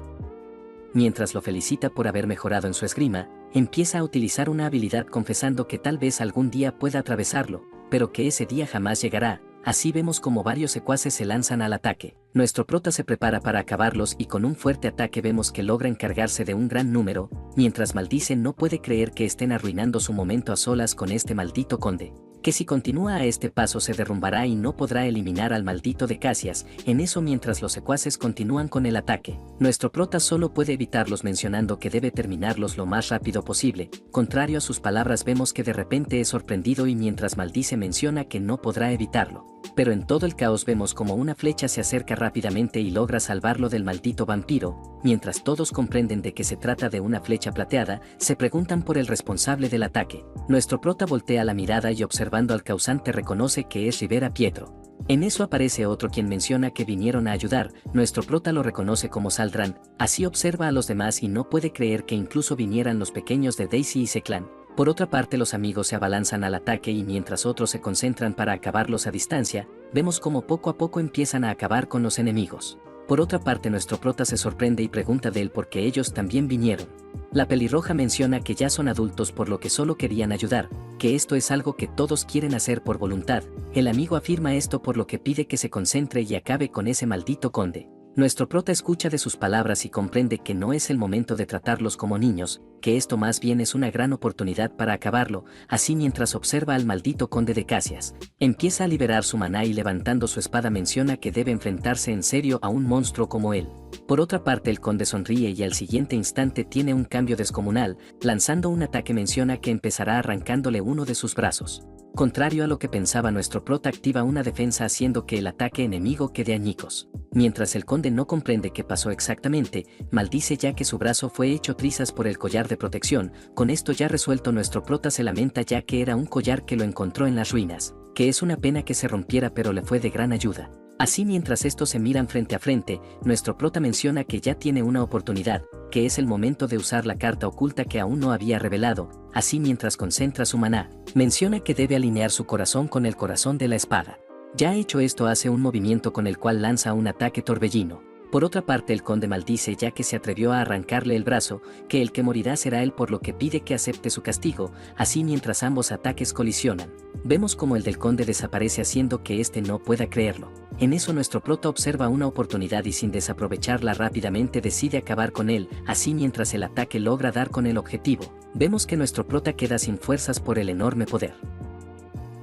Mientras lo felicita por haber mejorado en su esgrima, empieza a utilizar una habilidad confesando que tal vez algún día pueda atravesarlo, pero que ese día jamás llegará. Así vemos como varios secuaces se lanzan al ataque. Nuestro prota se prepara para acabarlos y con un fuerte ataque vemos que logra encargarse de un gran número. Mientras maldice no puede creer que estén arruinando su momento a solas con este maldito conde, que si continúa a este paso se derrumbará y no podrá eliminar al maldito de Casias. En eso mientras los secuaces continúan con el ataque, nuestro prota solo puede evitarlos mencionando que debe terminarlos lo más rápido posible. Contrario a sus palabras vemos que de repente es sorprendido y mientras maldice menciona que no podrá evitarlo. Pero en todo el caos vemos como una flecha se acerca rápidamente y logra salvarlo del maldito vampiro. Mientras todos comprenden de que se trata de una flecha plateada, se preguntan por el responsable del ataque. Nuestro prota voltea la mirada y observando al causante reconoce que es Rivera Pietro. En eso aparece otro quien menciona que vinieron a ayudar. Nuestro prota lo reconoce como Saldrán. Así observa a los demás y no puede creer que incluso vinieran los pequeños de Daisy y Seclan. Por otra parte, los amigos se abalanzan al ataque y mientras otros se concentran para acabarlos a distancia, vemos como poco a poco empiezan a acabar con los enemigos. Por otra parte, nuestro prota se sorprende y pregunta de él por qué ellos también vinieron. La pelirroja menciona que ya son adultos por lo que solo querían ayudar, que esto es algo que todos quieren hacer por voluntad. El amigo afirma esto por lo que pide que se concentre y acabe con ese maldito conde. Nuestro prota escucha de sus palabras y comprende que no es el momento de tratarlos como niños, que esto más bien es una gran oportunidad para acabarlo. Así, mientras observa al maldito conde de Casias, empieza a liberar su maná y levantando su espada menciona que debe enfrentarse en serio a un monstruo como él. Por otra parte, el conde sonríe y al siguiente instante tiene un cambio descomunal, lanzando un ataque menciona que empezará arrancándole uno de sus brazos. Contrario a lo que pensaba, nuestro prota activa una defensa haciendo que el ataque enemigo quede añicos. Mientras el conde no comprende qué pasó exactamente, maldice ya que su brazo fue hecho trizas por el collar de protección. Con esto ya resuelto, nuestro prota se lamenta ya que era un collar que lo encontró en las ruinas, que es una pena que se rompiera pero le fue de gran ayuda. Así, mientras estos se miran frente a frente, nuestro prota menciona que ya tiene una oportunidad, que es el momento de usar la carta oculta que aún no había revelado. Así, mientras concentra su maná, menciona que debe alinear su corazón con el corazón de la espada. Ya hecho esto, hace un movimiento con el cual lanza un ataque torbellino. Por otra parte, el conde maldice ya que se atrevió a arrancarle el brazo, que el que morirá será él, por lo que pide que acepte su castigo. Así, mientras ambos ataques colisionan, vemos como el del conde desaparece haciendo que éste no pueda creerlo. En eso, nuestro prota observa una oportunidad y sin desaprovecharla rápidamente decide acabar con él. Así, mientras el ataque logra dar con el objetivo, vemos que nuestro prota queda sin fuerzas por el enorme poder.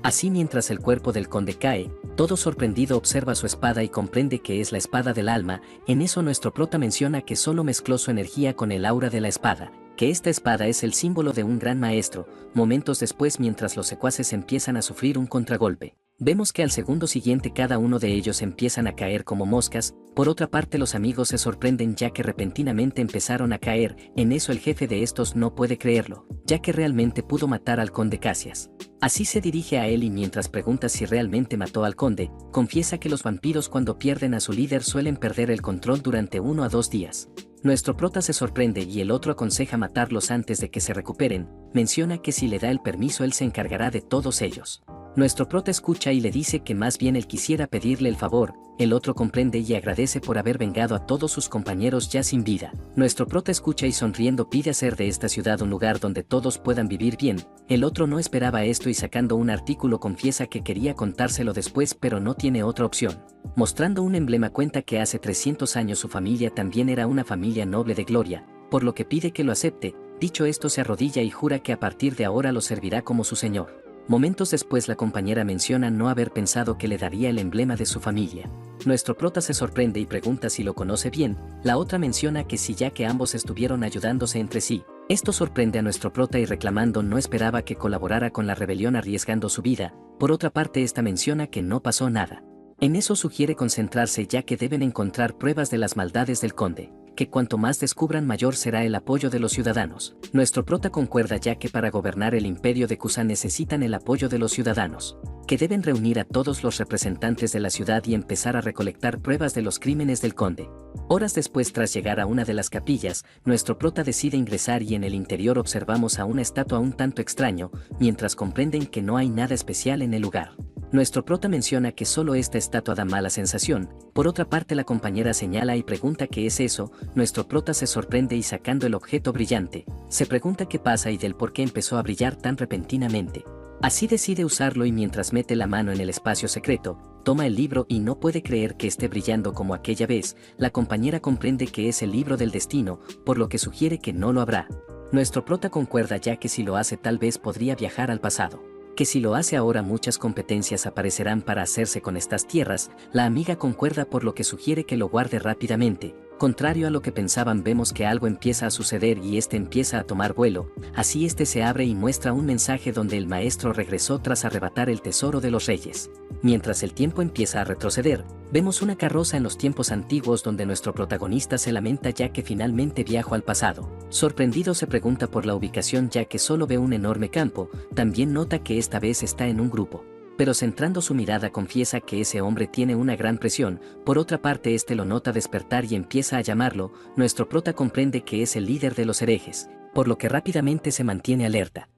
Así, mientras el cuerpo del conde cae, todo sorprendido observa su espada y comprende que es la espada del alma. En eso, nuestro prota menciona que solo mezcló su energía con el aura de la espada, que esta espada es el símbolo de un gran maestro. Momentos después, mientras los secuaces empiezan a sufrir un contragolpe, vemos que al segundo siguiente cada uno de ellos empiezan a caer como moscas. Por otra parte, los amigos se sorprenden ya que repentinamente empezaron a caer. En eso, el jefe de estos no puede creerlo, ya que realmente pudo matar al conde Casias. Así se dirige a él y mientras pregunta si realmente mató al conde, confiesa que los vampiros cuando pierden a su líder suelen perder el control durante 1 a 2 días. Nuestro prota se sorprende y el otro aconseja matarlos antes de que se recuperen. Menciona que si le da el permiso él se encargará de todos ellos. Nuestro prota escucha y le dice que más bien él quisiera pedirle el favor. El otro comprende y agradece por haber vengado a todos sus compañeros ya sin vida. Nuestro prota escucha y sonriendo pide hacer de esta ciudad un lugar donde todos puedan vivir bien. El otro no esperaba esto y sacando un artículo confiesa que quería contárselo después pero no tiene otra opción. Mostrando un emblema cuenta que hace 300 años su familia también era una familia noble de gloria, por lo que pide que lo acepte. Dicho esto, se arrodilla y jura que a partir de ahora lo servirá como su señor. Momentos después, la compañera menciona no haber pensado que le daría el emblema de su familia. Nuestro prota se sorprende y pregunta si lo conoce bien. La otra menciona que sí, ya que ambos estuvieron ayudándose entre sí. Esto sorprende a nuestro prota y reclamando no esperaba que colaborara con la rebelión arriesgando su vida. Por otra parte, esta menciona que no pasó nada. En eso sugiere concentrarse ya que deben encontrar pruebas de las maldades del conde, que cuanto más descubran mayor será el apoyo de los ciudadanos. Nuestro prota concuerda ya que para gobernar el imperio de Kusan necesitan el apoyo de los ciudadanos, que deben reunir a todos los representantes de la ciudad y empezar a recolectar pruebas de los crímenes del conde. Horas después, tras llegar a una de las capillas, nuestro prota decide ingresar y en el interior observamos a una estatua un tanto extraño, mientras comprenden que no hay nada especial en el lugar. Nuestro prota menciona que solo esta estatua da mala sensación. Por otra parte, la compañera señala y pregunta qué es eso. Nuestro prota se sorprende y sacando el objeto brillante, se pregunta qué pasa y del por qué empezó a brillar tan repentinamente. Así decide usarlo y mientras mete la mano en el espacio secreto, toma el libro y no puede creer que esté brillando como aquella vez. La compañera comprende que es el libro del destino, por lo que sugiere que no lo habrá. Nuestro prota concuerda ya que si lo hace tal vez podría viajar al pasado, que si lo hace ahora muchas competencias aparecerán para hacerse con estas tierras. La amiga concuerda por lo que sugiere que lo guarde rápidamente. Contrario a lo que pensaban, vemos que algo empieza a suceder y este empieza a tomar vuelo. Así este se abre y muestra un mensaje donde el maestro regresó tras arrebatar el tesoro de los reyes. Mientras el tiempo empieza a retroceder, vemos una carroza en los tiempos antiguos donde nuestro protagonista se lamenta ya que finalmente viajó al pasado. Sorprendido se pregunta por la ubicación ya que solo ve un enorme campo. También nota que esta vez está en un grupo, pero centrando su mirada confiesa que ese hombre tiene una gran presión. Por otra parte, este lo nota despertar y empieza a llamarlo. Nuestro prota comprende que es el líder de los herejes, por lo que rápidamente se mantiene alerta.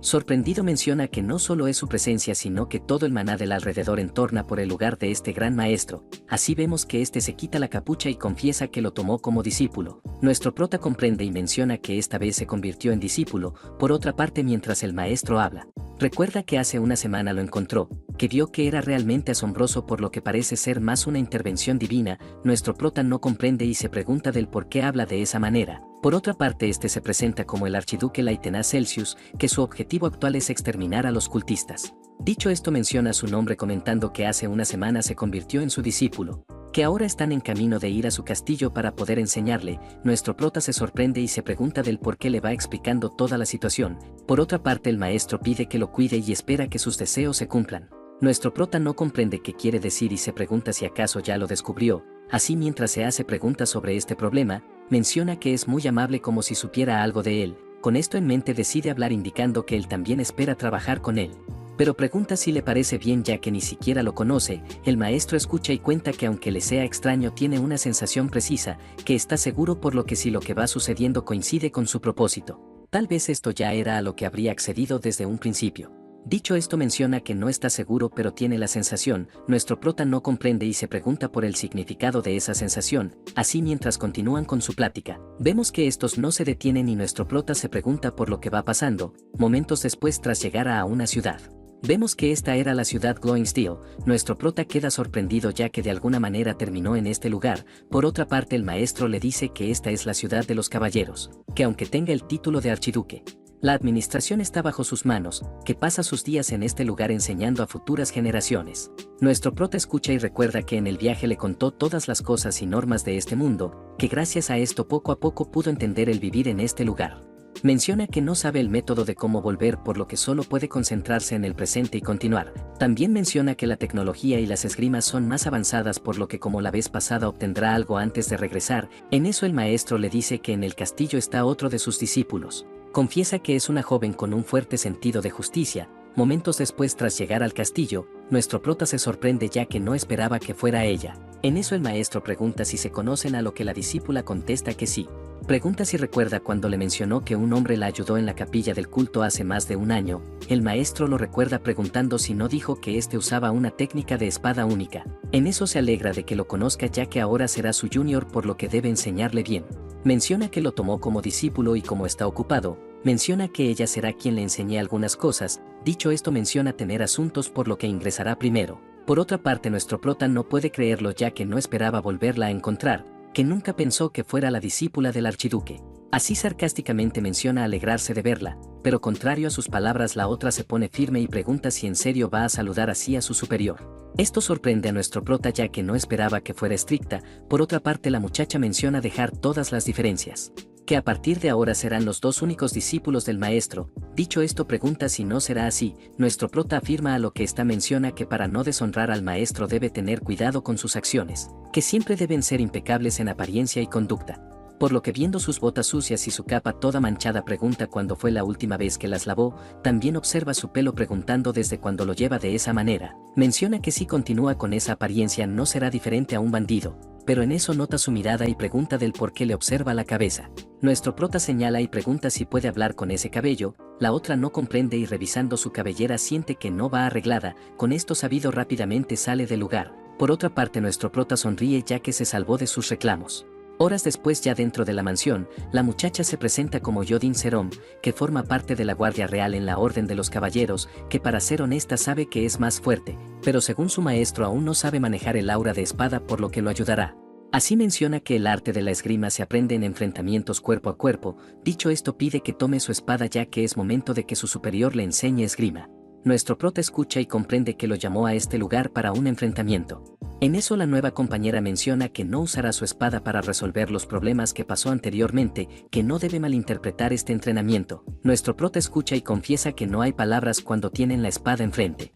Sorprendido menciona que no solo es su presencia sino que todo el maná del alrededor entorna por el lugar de este gran maestro. Así vemos que este se quita la capucha y confiesa que lo tomó como discípulo. Nuestro prota comprende y menciona que esta vez se convirtió en discípulo, por otra parte mientras el maestro habla. Recuerda que hace una semana lo encontró, que vio que era realmente asombroso por lo que parece ser más una intervención divina. Nuestro prota no comprende y se pregunta del por qué habla de esa manera. Por otra parte este se presenta como el archiduque Laitenaz Celsius, que su objetivo actual es exterminar a los cultistas. Dicho esto menciona su nombre comentando que hace una semana se convirtió en su discípulo, que ahora están en camino de ir a su castillo para poder enseñarle. Nuestro prota se sorprende y se pregunta del por qué le va explicando toda la situación. Por otra parte el maestro pide que lo cuide y espera que sus deseos se cumplan. Nuestro prota no comprende qué quiere decir y se pregunta si acaso ya lo descubrió. Así mientras se hace preguntas sobre este problema, menciona que es muy amable como si supiera algo de él. Con esto en mente decide hablar indicando que él también espera trabajar con él. Pero pregunta si le parece bien ya que ni siquiera lo conoce. El maestro escucha y cuenta que aunque le sea extraño tiene una sensación precisa, que está seguro por lo que si lo que va sucediendo coincide con su propósito. Tal vez esto ya era a lo que habría accedido desde un principio. Dicho esto menciona que no está seguro pero tiene la sensación. Nuestro prota no comprende y se pregunta por el significado de esa sensación. Así mientras continúan con su plática, vemos que estos no se detienen y nuestro prota se pregunta por lo que va pasando. Momentos después tras llegar a una ciudad, vemos que esta era la ciudad Glowing Steel. Nuestro prota queda sorprendido ya que de alguna manera terminó en este lugar. Por otra parte el maestro le dice que esta es la ciudad de los caballeros, que aunque tenga el título de archiduque, la administración está bajo sus manos, que pasa sus días en este lugar enseñando a futuras generaciones. Nuestro prota escucha y recuerda que en el viaje le contó todas las cosas y normas de este mundo, que gracias a esto poco a poco pudo entender el vivir en este lugar. Menciona que no sabe el método de cómo volver por lo que solo puede concentrarse en el presente y continuar. También menciona que la tecnología y las esgrimas son más avanzadas por lo que como la vez pasada obtendrá algo antes de regresar. En eso el maestro le dice que en el castillo está otro de sus discípulos. Confiesa que es una joven con un fuerte sentido de justicia. Momentos después tras llegar al castillo, nuestro prota se sorprende ya que no esperaba que fuera ella. En eso el maestro pregunta si se conocen, a lo que la discípula contesta que sí. Pregunta si recuerda cuando le mencionó que un hombre la ayudó en la capilla del culto hace más de un año. El maestro lo recuerda preguntando si no dijo que este usaba una técnica de espada única. En eso se alegra de que lo conozca ya que ahora será su junior por lo que debe enseñarle bien. Menciona que lo tomó como discípulo y como está ocupado, menciona que ella será quien le enseñe algunas cosas. Dicho esto menciona tener asuntos por lo que ingresará primero. Por otra parte nuestro prota no puede creerlo ya que no esperaba volverla a encontrar, que nunca pensó que fuera la discípula del archiduque. Así sarcásticamente menciona alegrarse de verla, pero contrario a sus palabras la otra se pone firme y pregunta si en serio va a saludar así a su superior. Esto sorprende a nuestro prota ya que no esperaba que fuera estricta. Por otra parte la muchacha menciona dejar todas las diferencias, que a partir de ahora serán los dos únicos discípulos del maestro. Dicho esto pregunta si no será así. Nuestro prota afirma a lo que esta menciona que para no deshonrar al maestro debe tener cuidado con sus acciones, que siempre deben ser impecables en apariencia y conducta. Por lo que viendo sus botas sucias y su capa toda manchada pregunta cuándo fue la última vez que las lavó. También observa su pelo preguntando desde cuándo lo lleva de esa manera. Menciona que si continúa con esa apariencia no será diferente a un bandido, pero en eso nota su mirada y pregunta del por qué le observa la cabeza. Nuestro prota señala y pregunta si puede hablar con ese cabello. La otra no comprende y revisando su cabellera siente que no va arreglada. Con esto sabido rápidamente sale del lugar. Por otra parte nuestro prota sonríe ya que se salvó de sus reclamos. Horas después ya dentro de la mansión, la muchacha se presenta como Yodin Serom, que forma parte de la Guardia Real en la Orden de los Caballeros, que para ser honesta sabe que es más fuerte, pero según su maestro aún no sabe manejar el aura de espada por lo que lo ayudará. Así menciona que el arte de la esgrima se aprende en enfrentamientos cuerpo a cuerpo. Dicho esto pide que tome su espada ya que es momento de que su superior le enseñe esgrima. Nuestro prota escucha y comprende que lo llamó a este lugar para un enfrentamiento. En eso la nueva compañera menciona que no usará su espada para resolver los problemas que pasó anteriormente, que no debe malinterpretar este entrenamiento. Nuestro prota escucha y confiesa que no hay palabras cuando tienen la espada enfrente.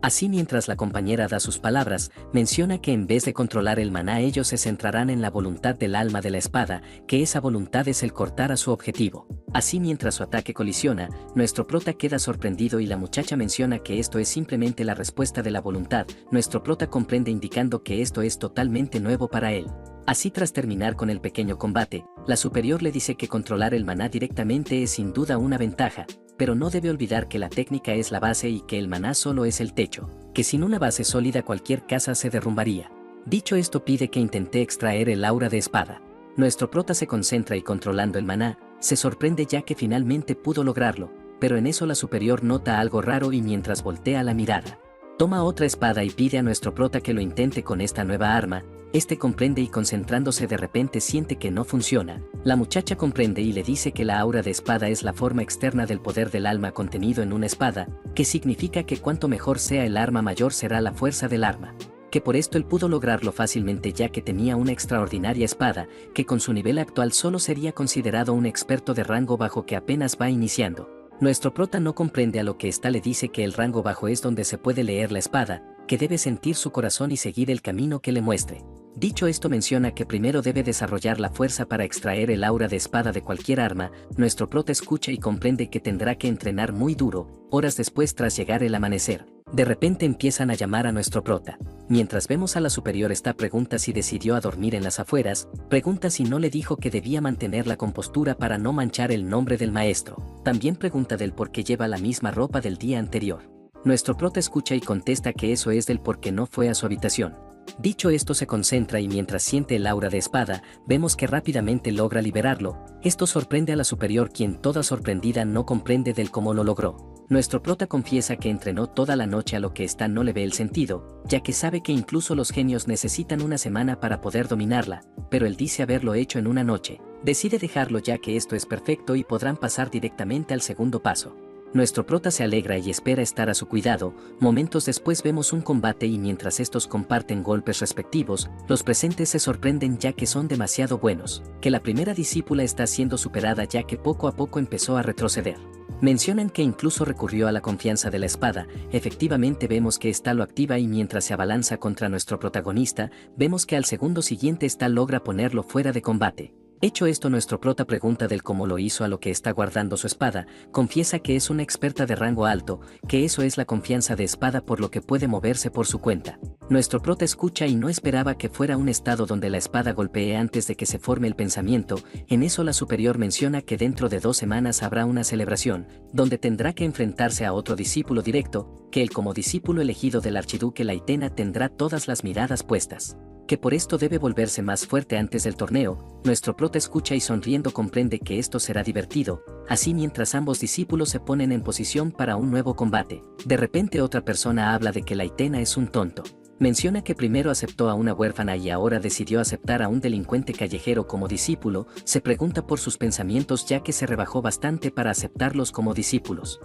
Así mientras la compañera da sus palabras, menciona que en vez de controlar el maná ellos se centrarán en la voluntad del alma de la espada, que esa voluntad es el cortar a su objetivo. Así mientras su ataque colisiona, nuestro prota queda sorprendido y la muchacha menciona que esto es simplemente la respuesta de la voluntad. Nuestro prota comprende indicando que esto es totalmente nuevo para él. Así tras terminar con el pequeño combate, la superior le dice que controlar el maná directamente es sin duda una ventaja, pero no debe olvidar que la técnica es la base y que el maná solo es el techo, que sin una base sólida cualquier casa se derrumbaría. Dicho esto pide que intente extraer el aura de espada. Nuestro prota se concentra y controlando el maná, se sorprende ya que finalmente pudo lograrlo, pero en eso la superior nota algo raro y mientras voltea la mirada, toma otra espada y pide a nuestro prota que lo intente con esta nueva arma. Este comprende y concentrándose de repente siente que no funciona. La muchacha comprende y le dice que la aura de espada es la forma externa del poder del alma contenido en una espada, que significa que cuanto mejor sea el arma mayor será la fuerza del arma. Que por esto él pudo lograrlo fácilmente ya que tenía una extraordinaria espada, que con su nivel actual solo sería considerado un experto de rango bajo que apenas va iniciando. Nuestro prota no comprende a lo que ésta le dice que el rango bajo es donde se puede leer la espada, que debe sentir su corazón y seguir el camino que le muestre. Dicho esto menciona que primero debe desarrollar la fuerza para extraer el aura de espada de cualquier arma. Nuestro prota escucha y comprende que tendrá que entrenar muy duro. Horas después, tras llegar el amanecer, de repente empiezan a llamar a nuestro prota. Mientras vemos a la superior esta pregunta si decidió a dormir en las afueras, pregunta si no le dijo que debía mantener la compostura para no manchar el nombre del maestro. También pregunta del por qué lleva la misma ropa del día anterior. Nuestro prota escucha y contesta que eso es del por qué no fue a su habitación. Dicho esto se concentra y mientras siente el aura de espada, vemos que rápidamente logra liberarlo. Esto sorprende a la superior quien toda sorprendida no comprende del cómo lo logró. Nuestro prota confiesa que entrenó toda la noche a lo que esta no le ve el sentido, ya que sabe que incluso los genios necesitan una semana para poder dominarla, pero él dice haberlo hecho en una noche. Decide dejarlo ya que esto es perfecto y podrán pasar directamente al segundo paso. Nuestro prota se alegra y espera estar a su cuidado. Momentos después vemos un combate y mientras estos comparten golpes respectivos, los presentes se sorprenden ya que son demasiado buenos, que la primera discípula está siendo superada ya que poco a poco empezó a retroceder. Mencionan que incluso recurrió a la confianza de la espada. Efectivamente vemos que esta lo activa y mientras se abalanza contra nuestro protagonista, vemos que al segundo siguiente esta logra ponerlo fuera de combate. Hecho esto, nuestro prota pregunta del cómo lo hizo a lo que está guardando su espada. Confiesa que es una experta de rango alto, que eso es la confianza de espada por lo que puede moverse por su cuenta. Nuestro prota escucha y no esperaba que fuera un estado donde la espada golpee antes de que se forme el pensamiento. En eso la superior menciona que dentro de 2 semanas habrá una celebración, donde tendrá que enfrentarse a otro discípulo directo, que él como discípulo elegido del archiduque Laitena tendrá todas las miradas puestas. Que por esto debe volverse más fuerte antes del torneo. Nuestro prota escucha y sonriendo comprende que esto será divertido. Así mientras ambos discípulos se ponen en posición para un nuevo combate, de repente otra persona habla de que Laitena es un tonto. Menciona que primero aceptó a una huérfana y ahora decidió aceptar a un delincuente callejero como discípulo. Se pregunta por sus pensamientos ya que se rebajó bastante para aceptarlos como discípulos.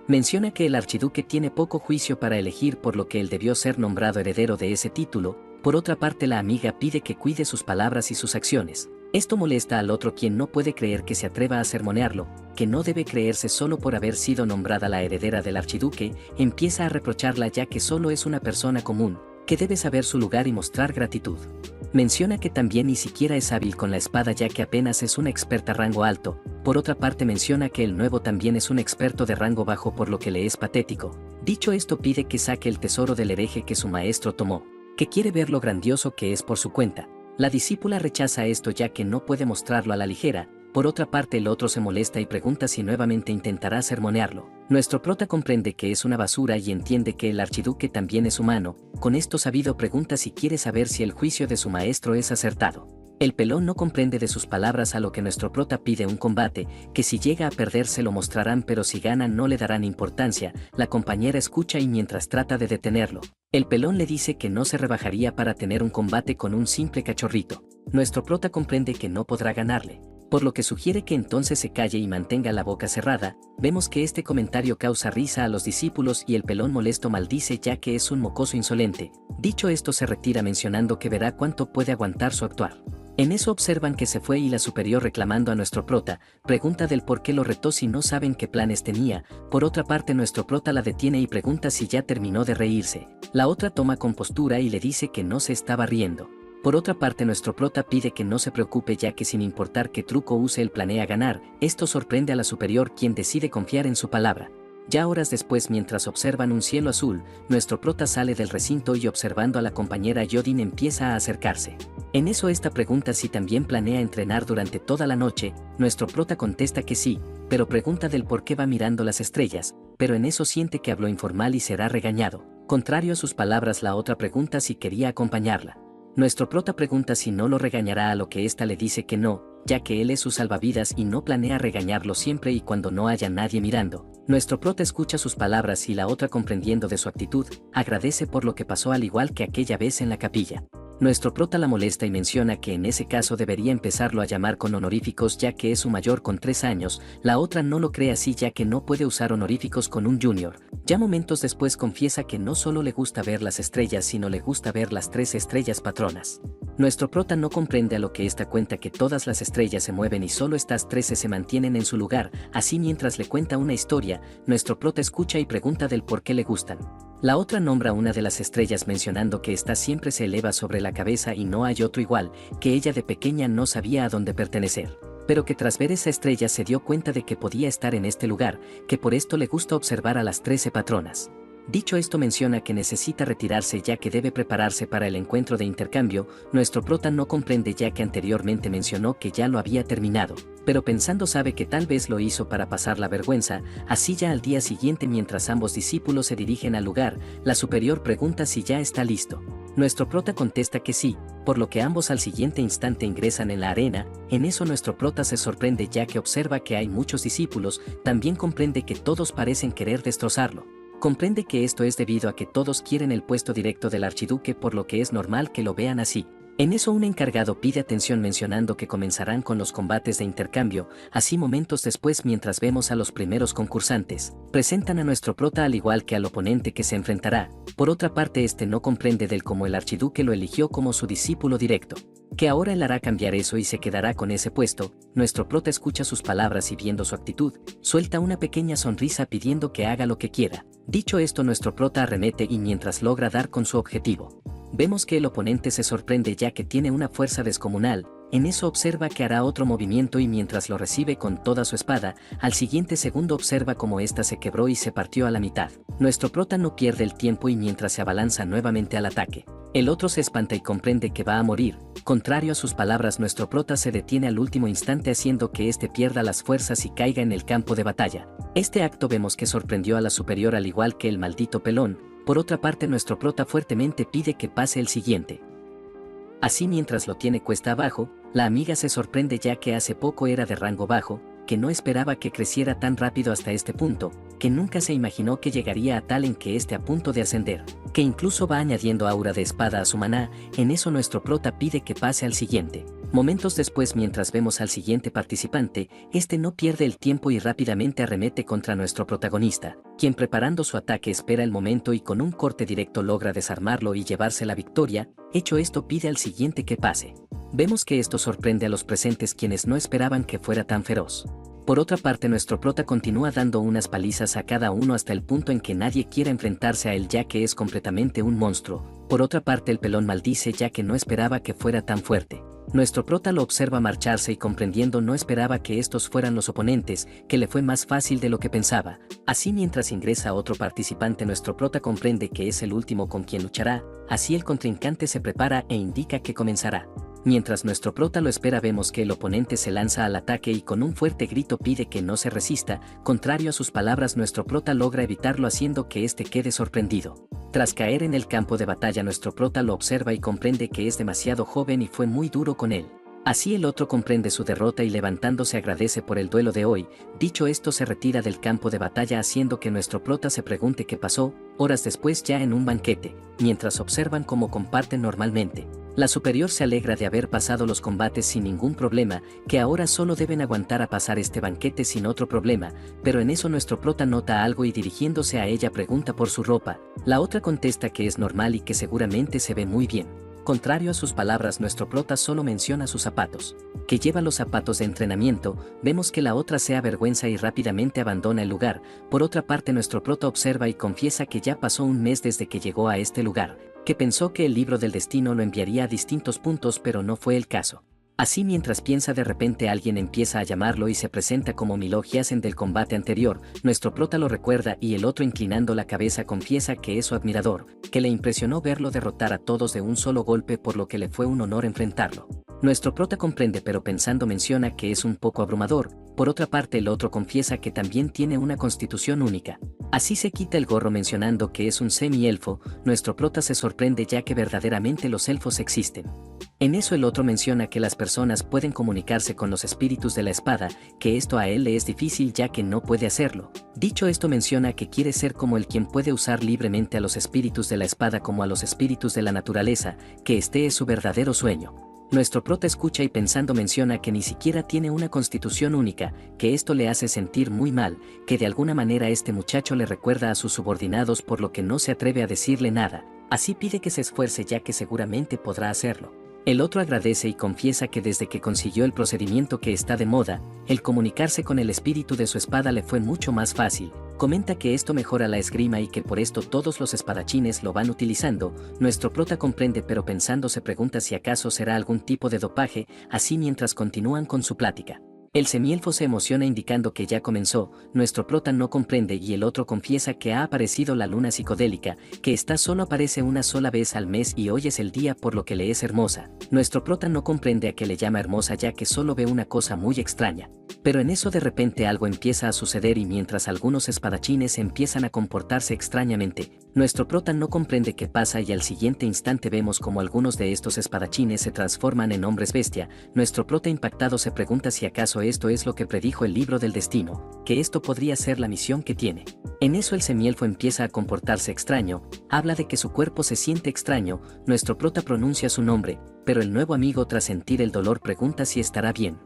Menciona que el archiduque tiene poco juicio para elegir por lo que él debió ser nombrado heredero de ese título. Por otra parte la amiga pide que cuide sus palabras y sus acciones. Esto molesta al otro quien no puede creer que se atreva a sermonearlo, que no debe creerse solo por haber sido nombrada la heredera del archiduque, empieza a reprocharla ya que solo es una persona común, que debe saber su lugar y mostrar gratitud. Menciona que también ni siquiera es hábil con la espada ya que apenas es una experta rango alto. Por otra parte menciona que el nuevo también es un experto de rango bajo por lo que le es patético. Dicho esto pide que saque el tesoro del hereje que su maestro tomó, que quiere ver lo grandioso que es por su cuenta. La discípula rechaza esto ya que no puede mostrarlo a la ligera. Por otra parte el otro se molesta y pregunta si nuevamente intentará sermonearlo. Nuestro prota comprende que es una basura y entiende que el archiduque también es humano. Con esto sabido pregunta si quiere saber si el juicio de su maestro es acertado. El pelón no comprende de sus palabras a lo que nuestro prota pide un combate, que si llega a perder se lo mostrarán pero si ganan no le darán importancia. La compañera escucha y mientras trata de detenerlo, el pelón le dice que no se rebajaría para tener un combate con un simple cachorrito. Nuestro prota comprende que no podrá ganarle, por lo que sugiere que entonces se calle y mantenga la boca cerrada. Vemos que este comentario causa risa a los discípulos y el pelón molesto maldice ya que es un mocoso insolente. Dicho esto se retira mencionando que verá cuánto puede aguantar su actuar. En eso observan que se fue y la superior reclamando a nuestro prota, pregunta del por qué lo retó si no saben qué planes tenía. Por otra parte nuestro prota la detiene y pregunta si ya terminó de reírse. La otra toma compostura y le dice que no se estaba riendo. Por otra parte nuestro prota pide que no se preocupe ya que sin importar qué truco use él planea ganar. Esto sorprende a la superior quien decide confiar en su palabra. Ya horas después mientras observan un cielo azul, nuestro prota sale del recinto y observando a la compañera Yodin empieza a acercarse. En eso esta pregunta si también planea entrenar durante toda la noche. Nuestro prota contesta que sí, pero pregunta del por qué va mirando las estrellas, pero en eso siente que habló informal y será regañado. Contrario a sus palabras, la otra pregunta si quería acompañarla. Nuestro prota pregunta si no lo regañará, a lo que ésta le dice que no, ya que él es su salvavidas y no planea regañarlo siempre y cuando no haya nadie mirando. Nuestro prota escucha sus palabras y la otra, comprendiendo de su actitud, agradece por lo que pasó, al igual que aquella vez en la capilla. Nuestro prota la molesta y menciona que en ese caso debería empezarlo a llamar con honoríficos, ya que es su mayor con 3 años. La otra no lo cree así, ya que no puede usar honoríficos con un junior. Ya momentos después confiesa que no solo le gusta ver las estrellas, sino le gusta ver las 3 estrellas patronas. Nuestro prota no comprende, a lo que esta cuenta que todas las estrellas se mueven y solo estas 13 se mantienen en su lugar. Así, mientras le cuenta una historia, nuestro prota escucha y pregunta del por qué le gustan. La otra nombra una de las estrellas, mencionando que esta siempre se eleva sobre la cabeza y no hay otro igual, que ella de pequeña no sabía a dónde pertenecer, pero que tras ver esa estrella se dio cuenta de que podía estar en este lugar, que por esto le gusta observar a las 13 patronas. Dicho esto, menciona que necesita retirarse ya que debe prepararse para el encuentro de intercambio. Nuestro prota no comprende, ya que anteriormente mencionó que ya lo había terminado, pero pensando sabe que tal vez lo hizo para pasar la vergüenza. Así, ya al día siguiente, mientras ambos discípulos se dirigen al lugar, la superior pregunta si ya está listo. Nuestro prota contesta que sí, por lo que ambos al siguiente instante ingresan en la arena. En eso nuestro prota se sorprende, ya que observa que hay muchos discípulos. También comprende que todos parecen querer destrozarlo. Comprende que esto es debido a que todos quieren el puesto directo del archiduque, por lo que es normal que lo vean así. En eso un encargado pide atención, mencionando que comenzarán con los combates de intercambio. Así, momentos después, mientras vemos a los primeros concursantes, presentan a nuestro prota al igual que al oponente que se enfrentará. Por otra parte, este no comprende del cómo el archiduque lo eligió como su discípulo directo, que ahora él hará cambiar eso y se quedará con ese puesto. Nuestro prota escucha sus palabras y, viendo su actitud, suelta una pequeña sonrisa pidiendo que haga lo que quiera. Dicho esto, nuestro prota arremete y mientras logra dar con su objetivo, vemos que el oponente se sorprende, ya que tiene una fuerza descomunal. En eso observa que hará otro movimiento y mientras lo recibe con toda su espada, al siguiente segundo observa como ésta se quebró y se partió a la mitad. Nuestro prota no pierde el tiempo y mientras se abalanza nuevamente al ataque, el otro se espanta y comprende que va a morir. Contrario a sus palabras, nuestro prota se detiene al último instante, haciendo que éste pierda las fuerzas y caiga en el campo de batalla. Este acto vemos que sorprendió a la superior, al igual que el maldito pelón. Por otra parte, nuestro prota fuertemente pide que pase el siguiente. Así, mientras lo tiene cuesta abajo, la amiga se sorprende, ya que hace poco era de rango bajo, que no esperaba que creciera tan rápido hasta este punto, que nunca se imaginó que llegaría a tal en que esté a punto de ascender, que incluso va añadiendo aura de espada a su maná. En eso nuestro prota pide que pase al siguiente. Momentos después, mientras vemos al siguiente participante, este no pierde el tiempo y rápidamente arremete contra nuestro protagonista, quien, preparando su ataque, espera el momento y con un corte directo logra desarmarlo y llevarse la victoria. Hecho esto, pide al siguiente que pase. Vemos que esto sorprende a los presentes, quienes no esperaban que fuera tan feroz. Por otra parte, nuestro prota continúa dando unas palizas a cada uno hasta el punto en que nadie quiera enfrentarse a él, ya que es completamente un monstruo. Por otra parte, el pelón maldice, ya que no esperaba que fuera tan fuerte. Nuestro prota lo observa marcharse y, comprendiendo, no esperaba que estos fueran los oponentes, que le fue más fácil de lo que pensaba. Así, mientras ingresa otro participante, nuestro prota comprende que es el último con quien luchará. Así el contrincante se prepara e indica que comenzará. Mientras nuestro prota lo espera, vemos que el oponente se lanza al ataque y con un fuerte grito pide que no se resista. Contrario a sus palabras, nuestro prota logra evitarlo, haciendo que éste quede sorprendido. Tras caer en el campo de batalla, nuestro prota lo observa y comprende que es demasiado joven y fue muy duro con él. Así el otro comprende su derrota y, levantándose, agradece por el duelo de hoy. Dicho esto, se retira del campo de batalla, haciendo que nuestro prota se pregunte qué pasó. Horas después, ya en un banquete, mientras observan cómo comparten normalmente, la superior se alegra de haber pasado los combates sin ningún problema, que ahora solo deben aguantar a pasar este banquete sin otro problema. Pero en eso nuestro prota nota algo y, dirigiéndose a ella, pregunta por su ropa. La otra contesta que es normal y que seguramente se ve muy bien. Contrario a sus palabras, nuestro prota solo menciona sus zapatos, que lleva los zapatos de entrenamiento. Vemos que la otra se avergüenza y rápidamente abandona el lugar. Por otra parte, nuestro prota observa y confiesa que ya pasó un mes desde que llegó a este lugar, que pensó que el libro del destino lo enviaría a distintos puntos, pero no fue el caso. Así, mientras piensa, de repente alguien empieza a llamarlo y se presenta como Milo Hiasen del combate anterior. Nuestro prota lo recuerda y el otro, inclinando la cabeza, confiesa que es su admirador, que le impresionó verlo derrotar a todos de un solo golpe, por lo que le fue un honor enfrentarlo. Nuestro prota comprende, pero pensando menciona que es un poco abrumador, Por otra parte, el otro confiesa que también tiene una constitución única. Así se quita el gorro mencionando que es un semi-elfo. Nuestro prota se sorprende ya que verdaderamente los elfos existen. En eso el otro menciona que las personas pueden comunicarse con los espíritus de la espada, que esto a él le es difícil ya que no puede hacerlo. Dicho esto, menciona que quiere ser como el quien puede usar libremente a los espíritus de la espada como a los espíritus de la naturaleza, que este es su verdadero sueño. Nuestro prota escucha y pensando menciona que ni siquiera tiene una constitución única, que esto le hace sentir muy mal, que de alguna manera este muchacho le recuerda a sus subordinados por lo que no se atreve a decirle nada, así pide que se esfuerce ya que seguramente podrá hacerlo. El otro agradece y confiesa que desde que consiguió el procedimiento que está de moda, el comunicarse con el espíritu de su espada le fue mucho más fácil. Comenta que esto mejora la esgrima y que por esto todos los espadachines lo van utilizando. Nuestro prota comprende, pero pensando se pregunta si acaso será algún tipo de dopaje, así mientras continúan con su plática. El semielfo se emociona indicando que ya comenzó. Nuestro prota no comprende y el otro confiesa que ha aparecido la luna psicodélica, que esta solo aparece una sola vez al mes y hoy es el día por lo que le es hermosa. Nuestro prota no comprende a qué le llama hermosa ya que solo ve una cosa muy extraña. Pero en eso de repente algo empieza a suceder y mientras algunos espadachines empiezan a comportarse extrañamente, nuestro prota no comprende qué pasa y al siguiente instante vemos como algunos de estos espadachines se transforman en hombres bestia. Nuestro prota impactado se pregunta si acaso esto es lo que predijo el libro del destino, que esto podría ser la misión que tiene. En eso el semielfo empieza a comportarse extraño, habla de que su cuerpo se siente extraño. Nuestro prota pronuncia su nombre, pero el nuevo amigo tras sentir el dolor pregunta si estará bien.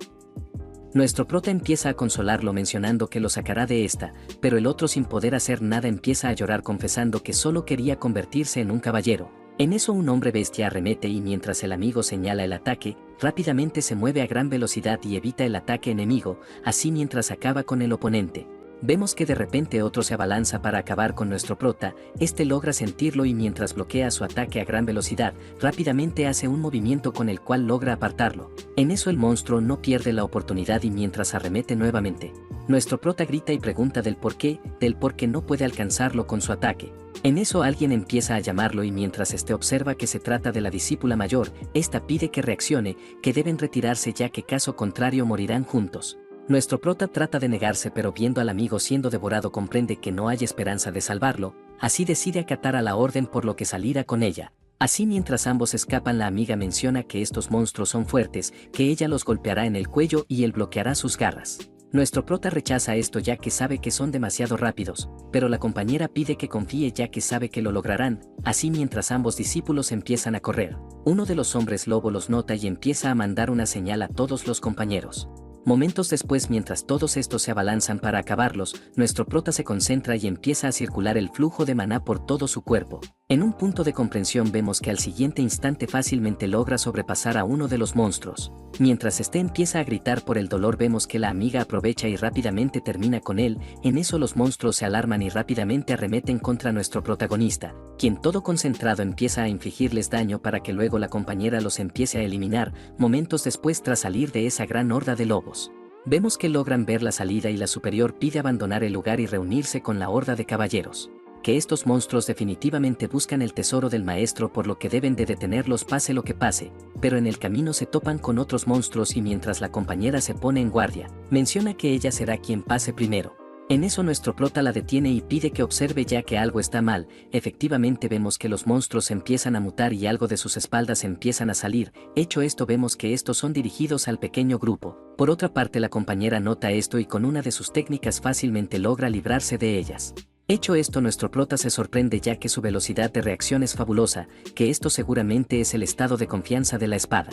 Nuestro prota empieza a consolarlo mencionando que lo sacará de esta, pero el otro sin poder hacer nada empieza a llorar confesando que solo quería convertirse en un caballero. En eso un hombre bestia arremete y mientras el amigo señala el ataque, rápidamente se mueve a gran velocidad y evita el ataque enemigo, así mientras acaba con el oponente. Vemos que de repente otro se abalanza para acabar con nuestro prota, este logra sentirlo y mientras bloquea su ataque a gran velocidad, rápidamente hace un movimiento con el cual logra apartarlo. En eso el monstruo no pierde la oportunidad y mientras arremete nuevamente, nuestro prota grita y pregunta del por qué no puede alcanzarlo con su ataque. En eso alguien empieza a llamarlo y mientras este observa que se trata de la discípula mayor, esta pide que reaccione, que deben retirarse ya que caso contrario morirán juntos. Nuestro prota trata de negarse pero viendo al amigo siendo devorado comprende que no hay esperanza de salvarlo, así decide acatar a la orden por lo que salirá con ella. Así mientras ambos escapan la amiga menciona que estos monstruos son fuertes, que ella los golpeará en el cuello y él bloqueará sus garras. Nuestro prota rechaza esto ya que sabe que son demasiado rápidos, pero la compañera pide que confíe ya que sabe que lo lograrán, así mientras ambos discípulos empiezan a correr. Uno de los hombres lobo los nota y empieza a mandar una señal a todos los compañeros. Momentos después mientras todos estos se abalanzan para acabarlos, nuestro prota se concentra y empieza a circular el flujo de maná por todo su cuerpo. En un punto de comprensión vemos que al siguiente instante fácilmente logra sobrepasar a uno de los monstruos. Mientras este empieza a gritar por el dolor vemos que la amiga aprovecha y rápidamente termina con él. En eso los monstruos se alarman y rápidamente arremeten contra nuestro protagonista, quien todo concentrado empieza a infligirles daño para que luego la compañera los empiece a eliminar. Momentos después tras salir de esa gran horda de lobos, vemos que logran ver la salida y la superior pide abandonar el lugar y reunirse con la horda de caballeros. Que estos monstruos definitivamente buscan el tesoro del maestro por lo que deben de detenerlos pase lo que pase, pero en el camino se topan con otros monstruos y mientras la compañera se pone en guardia, menciona que ella será quien pase primero. En eso nuestro prota la detiene y pide que observe ya que algo está mal. Efectivamente vemos que los monstruos empiezan a mutar y algo de sus espaldas empiezan a salir. Hecho esto vemos que estos son dirigidos al pequeño grupo. Por otra parte la compañera nota esto y con una de sus técnicas fácilmente logra librarse de ellas. Hecho esto nuestro prota se sorprende ya que su velocidad de reacción es fabulosa, que esto seguramente es el estado de confianza de la espada.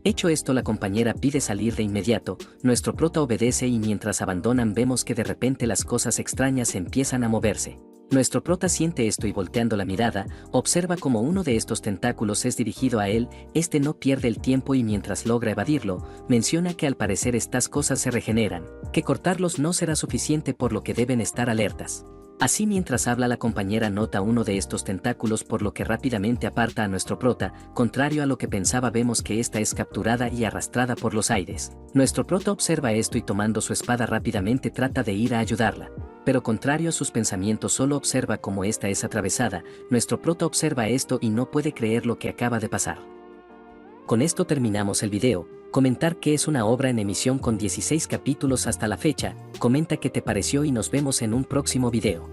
Hecho esto la compañera pide salir de inmediato, nuestro prota obedece y mientras abandonan vemos que de repente las cosas extrañas empiezan a moverse. Nuestro prota siente esto y volteando la mirada, observa como uno de estos tentáculos es dirigido a él, este no pierde el tiempo y mientras logra evadirlo, menciona que al parecer estas cosas se regeneran, que cortarlos no será suficiente por lo que deben estar alertas. Así mientras habla la compañera nota uno de estos tentáculos por lo que rápidamente aparta a nuestro prota, contrario a lo que pensaba vemos que esta es capturada y arrastrada por los aires. Nuestro prota observa esto y tomando su espada rápidamente trata de ir a ayudarla, pero contrario a sus pensamientos solo observa cómo esta es atravesada. Nuestro prota observa esto y no puede creer lo que acaba de pasar. Con esto terminamos el video. Comentar que es una obra en emisión con 16 capítulos hasta la fecha, comenta qué te pareció y nos vemos en un próximo video.